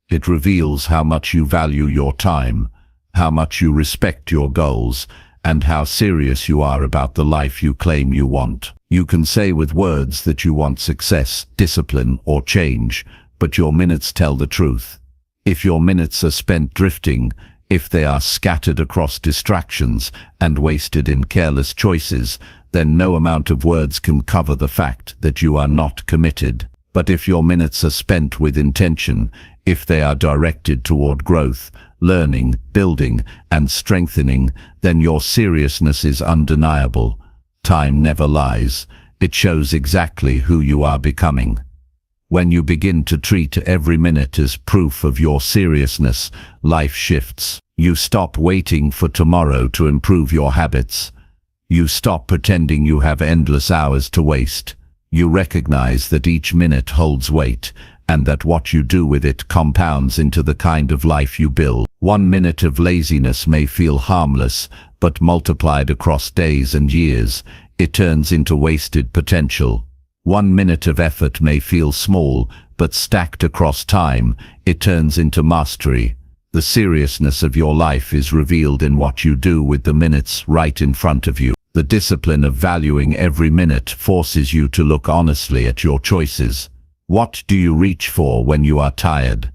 It reveals how much you value your time, how much you respect your goals, and how serious you are about the life you claim you want. You can say with words that you want success, discipline, or change, but your minutes tell the truth. If your minutes are spent drifting, if they are scattered across distractions and wasted in careless choices, then no amount of words can cover the fact that you are not committed. But if your minutes are spent with intention, if they are directed toward growth, learning, building, and strengthening, then your seriousness is undeniable. Time never lies. It shows exactly who you are becoming. When you begin to treat every minute as proof of your seriousness, life shifts. You stop waiting for tomorrow to improve your habits. You stop pretending you have endless hours to waste. You recognize that each minute holds weight, and that what you do with it compounds into the kind of life you build. 1 minute of laziness may feel harmless, but multiplied across days and years, it turns into wasted potential. 1 minute of effort may feel small, but stacked across time, it turns into mastery. The seriousness of your life is revealed in what you do with the minutes right in front of you. The discipline of valuing every minute forces you to look honestly at your choices. What do you reach for when you are tired?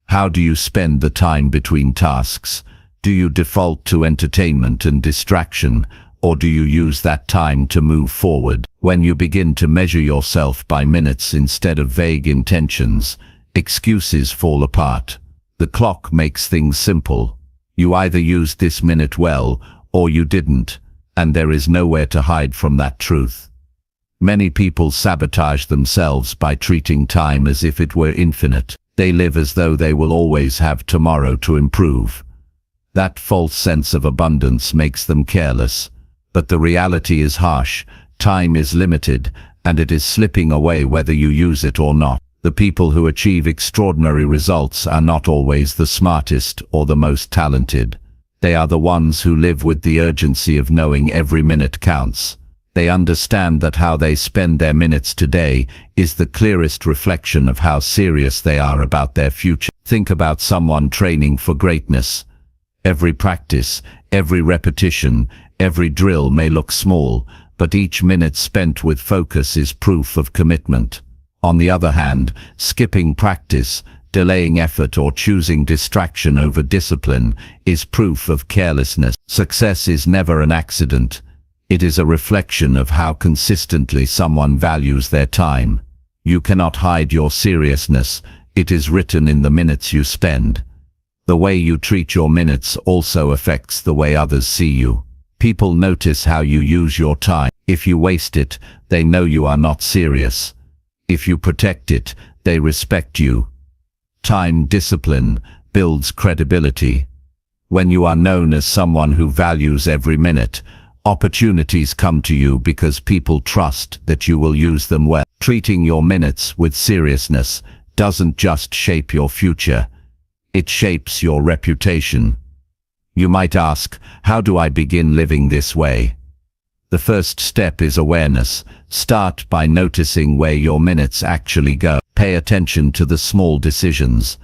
How do you spend the time between tasks? Do you default to entertainment and distraction, or do you use that time to move forward? When you begin to measure yourself by minutes instead of vague intentions, excuses fall apart. The clock makes things simple. You either used this minute well, or you didn't, and there is nowhere to hide from that truth. Many people sabotage themselves by treating time as if it were infinite. They live as though they will always have tomorrow to improve. That false sense of abundance makes them careless, but the reality is harsh. Time is limited, and it is slipping away whether you use it or not. The people who achieve extraordinary results are not always the smartest or the most talented. They are the ones who live with the urgency of knowing every minute counts. They understand that how they spend their minutes today is the clearest reflection of how serious they are about their future. Think about someone training for greatness. Every practice, every repetition, every drill may look small, but each minute spent with focus is proof of commitment. On the other hand, skipping practice, delaying effort, or choosing distraction over discipline is proof of carelessness. Success is never an accident. It is a reflection of how consistently someone values their time. You cannot hide your seriousness. It is written in the minutes you spend. The way you treat your minutes also affects the way others see you. People notice how you use your time. If you waste it, they know you are not serious. If you protect it, they respect you. Time discipline builds credibility. When you are known as someone who values every minute, opportunities come to you because people trust that you will use them well. Treating your minutes with seriousness doesn't just shape your future, it shapes your reputation. You might ask, how do I begin living this way? The first step is awareness. Start by noticing where your minutes actually go. Pay attention to the small decisions.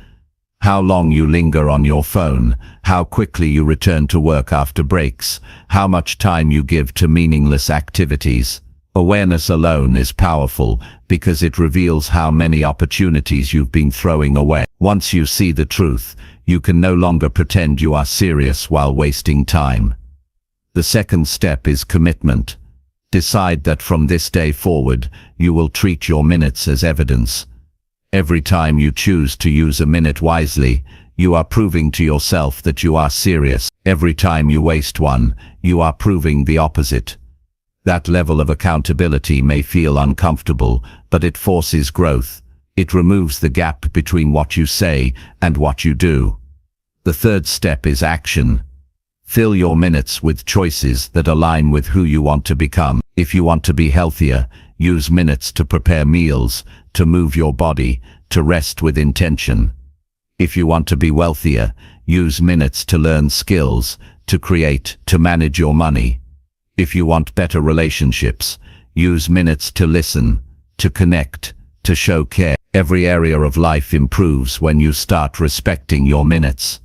How long you linger on your phone, how quickly you return to work after breaks, how much time you give to meaningless activities. Awareness alone is powerful because it reveals how many opportunities you've been throwing away. Once you see the truth, you can no longer pretend you are serious while wasting time. The second step is commitment. Decide that from this day forward, you will treat your minutes as evidence. Every time you choose to use a minute wisely, you are proving to yourself that you are serious. Every time you waste one, you are proving the opposite. That level of accountability may feel uncomfortable, but it forces growth. It removes the gap between what you say and what you do. The third step is action. Fill your minutes with choices that align with who you want to become. If you want to be healthier, use minutes to prepare meals, to move your body, to rest with intention. If you want to be wealthier, use minutes to learn skills, to create, to manage your money. If you want better relationships, use minutes to listen, to connect, to show care. Every area of life improves when you start respecting your minutes.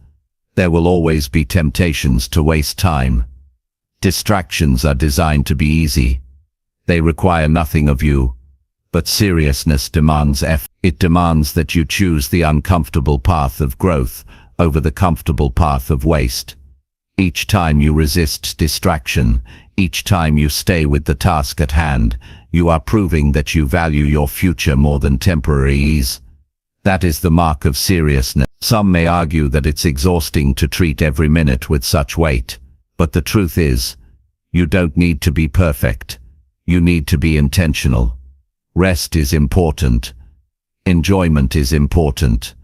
There will always be temptations to waste time. Distractions are designed to be easy. They require nothing of you. But seriousness demands effort. It demands that you choose the uncomfortable path of growth over the comfortable path of waste. Each time you resist distraction, each time you stay with the task at hand, you are proving that you value your future more than temporary ease. That is the mark of seriousness. Some may argue that it's exhausting to treat every minute with such weight, but the truth is, you don't need to be perfect. You need to be intentional. Rest is important. Enjoyment is important.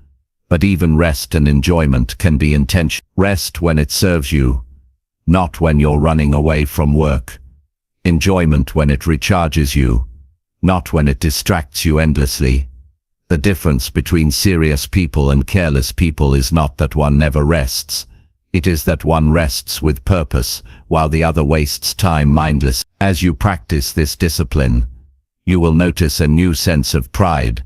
But even rest and enjoyment can be intentional. Rest when it serves you, not when you're running away from work. Enjoyment when it recharges you, not when it distracts you endlessly. The difference between serious people and careless people is not that one never rests. It is that one rests with purpose, while the other wastes time mindless. As you practice this discipline, you will notice a new sense of pride.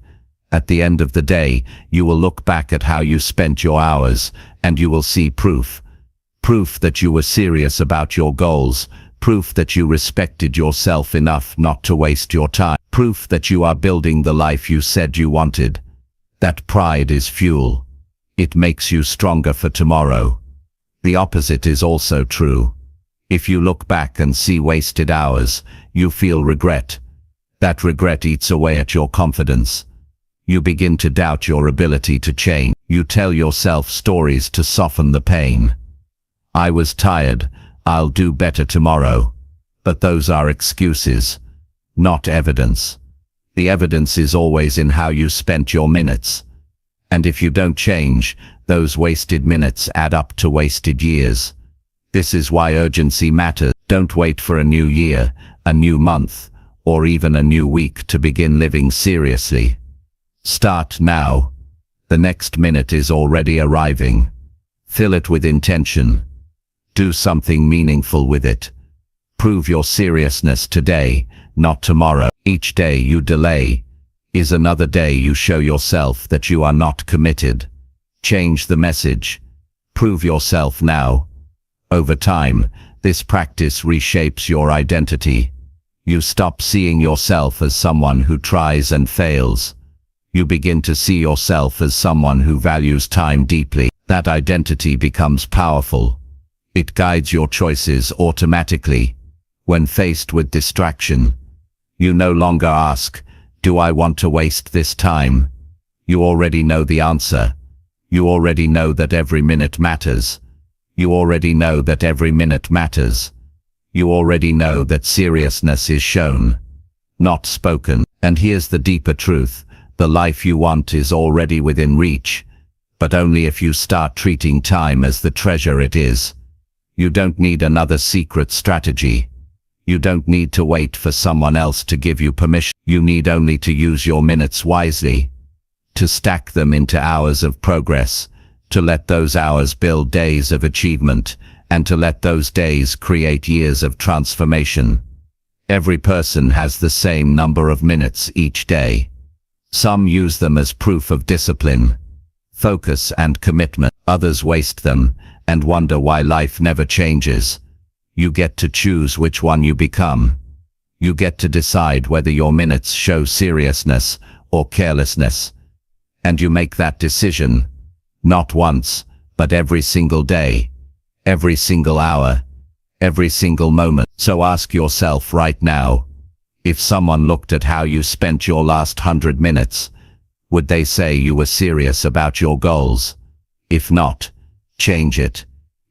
At the end of the day, you will look back at how you spent your hours, and you will see proof. Proof that you were serious about your goals. Proof that you respected yourself enough not to waste your time. Proof that you are building the life you said you wanted. That pride is fuel. It makes you stronger for tomorrow. The opposite is also true. If you look back and see wasted hours, you feel regret. That regret eats away at your confidence. You begin to doubt your ability to change. You tell yourself stories to soften the pain. I was tired. I'll do better tomorrow. But those are excuses, not evidence. The evidence is always in how you spent your minutes. And if you don't change, those wasted minutes add up to wasted years. This is why urgency matters. Don't wait for a new year, a new month, or even a new week to begin living seriously. Start now. The next minute is already arriving. Fill it with intention. Do something meaningful with it. Prove your seriousness today, not tomorrow. Each day you delay is another day you show yourself that you are not committed. Change the message. Prove yourself now. Over time, this practice reshapes your identity. You stop seeing yourself as someone who tries and fails. You begin to see yourself as someone who values time deeply. That identity becomes powerful. It guides your choices automatically. When faced with distraction, you no longer ask, "Do I want to waste this time?" You already know the answer. You already know that every minute matters. You already know that every minute matters. You already know that seriousness is shown, not spoken. And here's the deeper truth. The life you want is already within reach, but only if you start treating time as the treasure it is. You don't need another secret strategy. You don't need to wait for someone else to give you permission. You need only to use your minutes wisely, to stack them into hours of progress, to let those hours build days of achievement, and to let those days create years of transformation. Every person has the same number of minutes each day. Some use them as proof of discipline, focus, and commitment. Others waste them and wonder why life never changes. You get to choose which one you become. You get to decide whether your minutes show seriousness or carelessness. And you make that decision, not once, but every single day, every single hour, every single moment. So ask yourself right now, if someone looked at how you spent your last 100 minutes, would they say you were serious about your goals? If not, change it.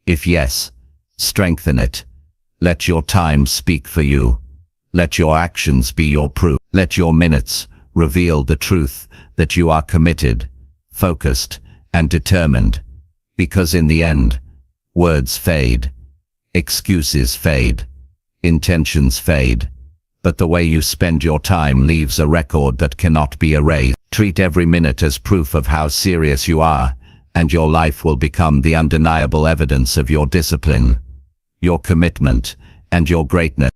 If yes, strengthen it. Let your time speak for you. Let your actions be your proof. Let your minutes reveal the truth that you are committed, focused, and determined. Because in the end, words fade, excuses fade, intentions fade, but the way you spend your time leaves a record that cannot be erased. Treat every minute as proof of how serious you are, and your life will become the undeniable evidence of your discipline, your commitment, and your greatness.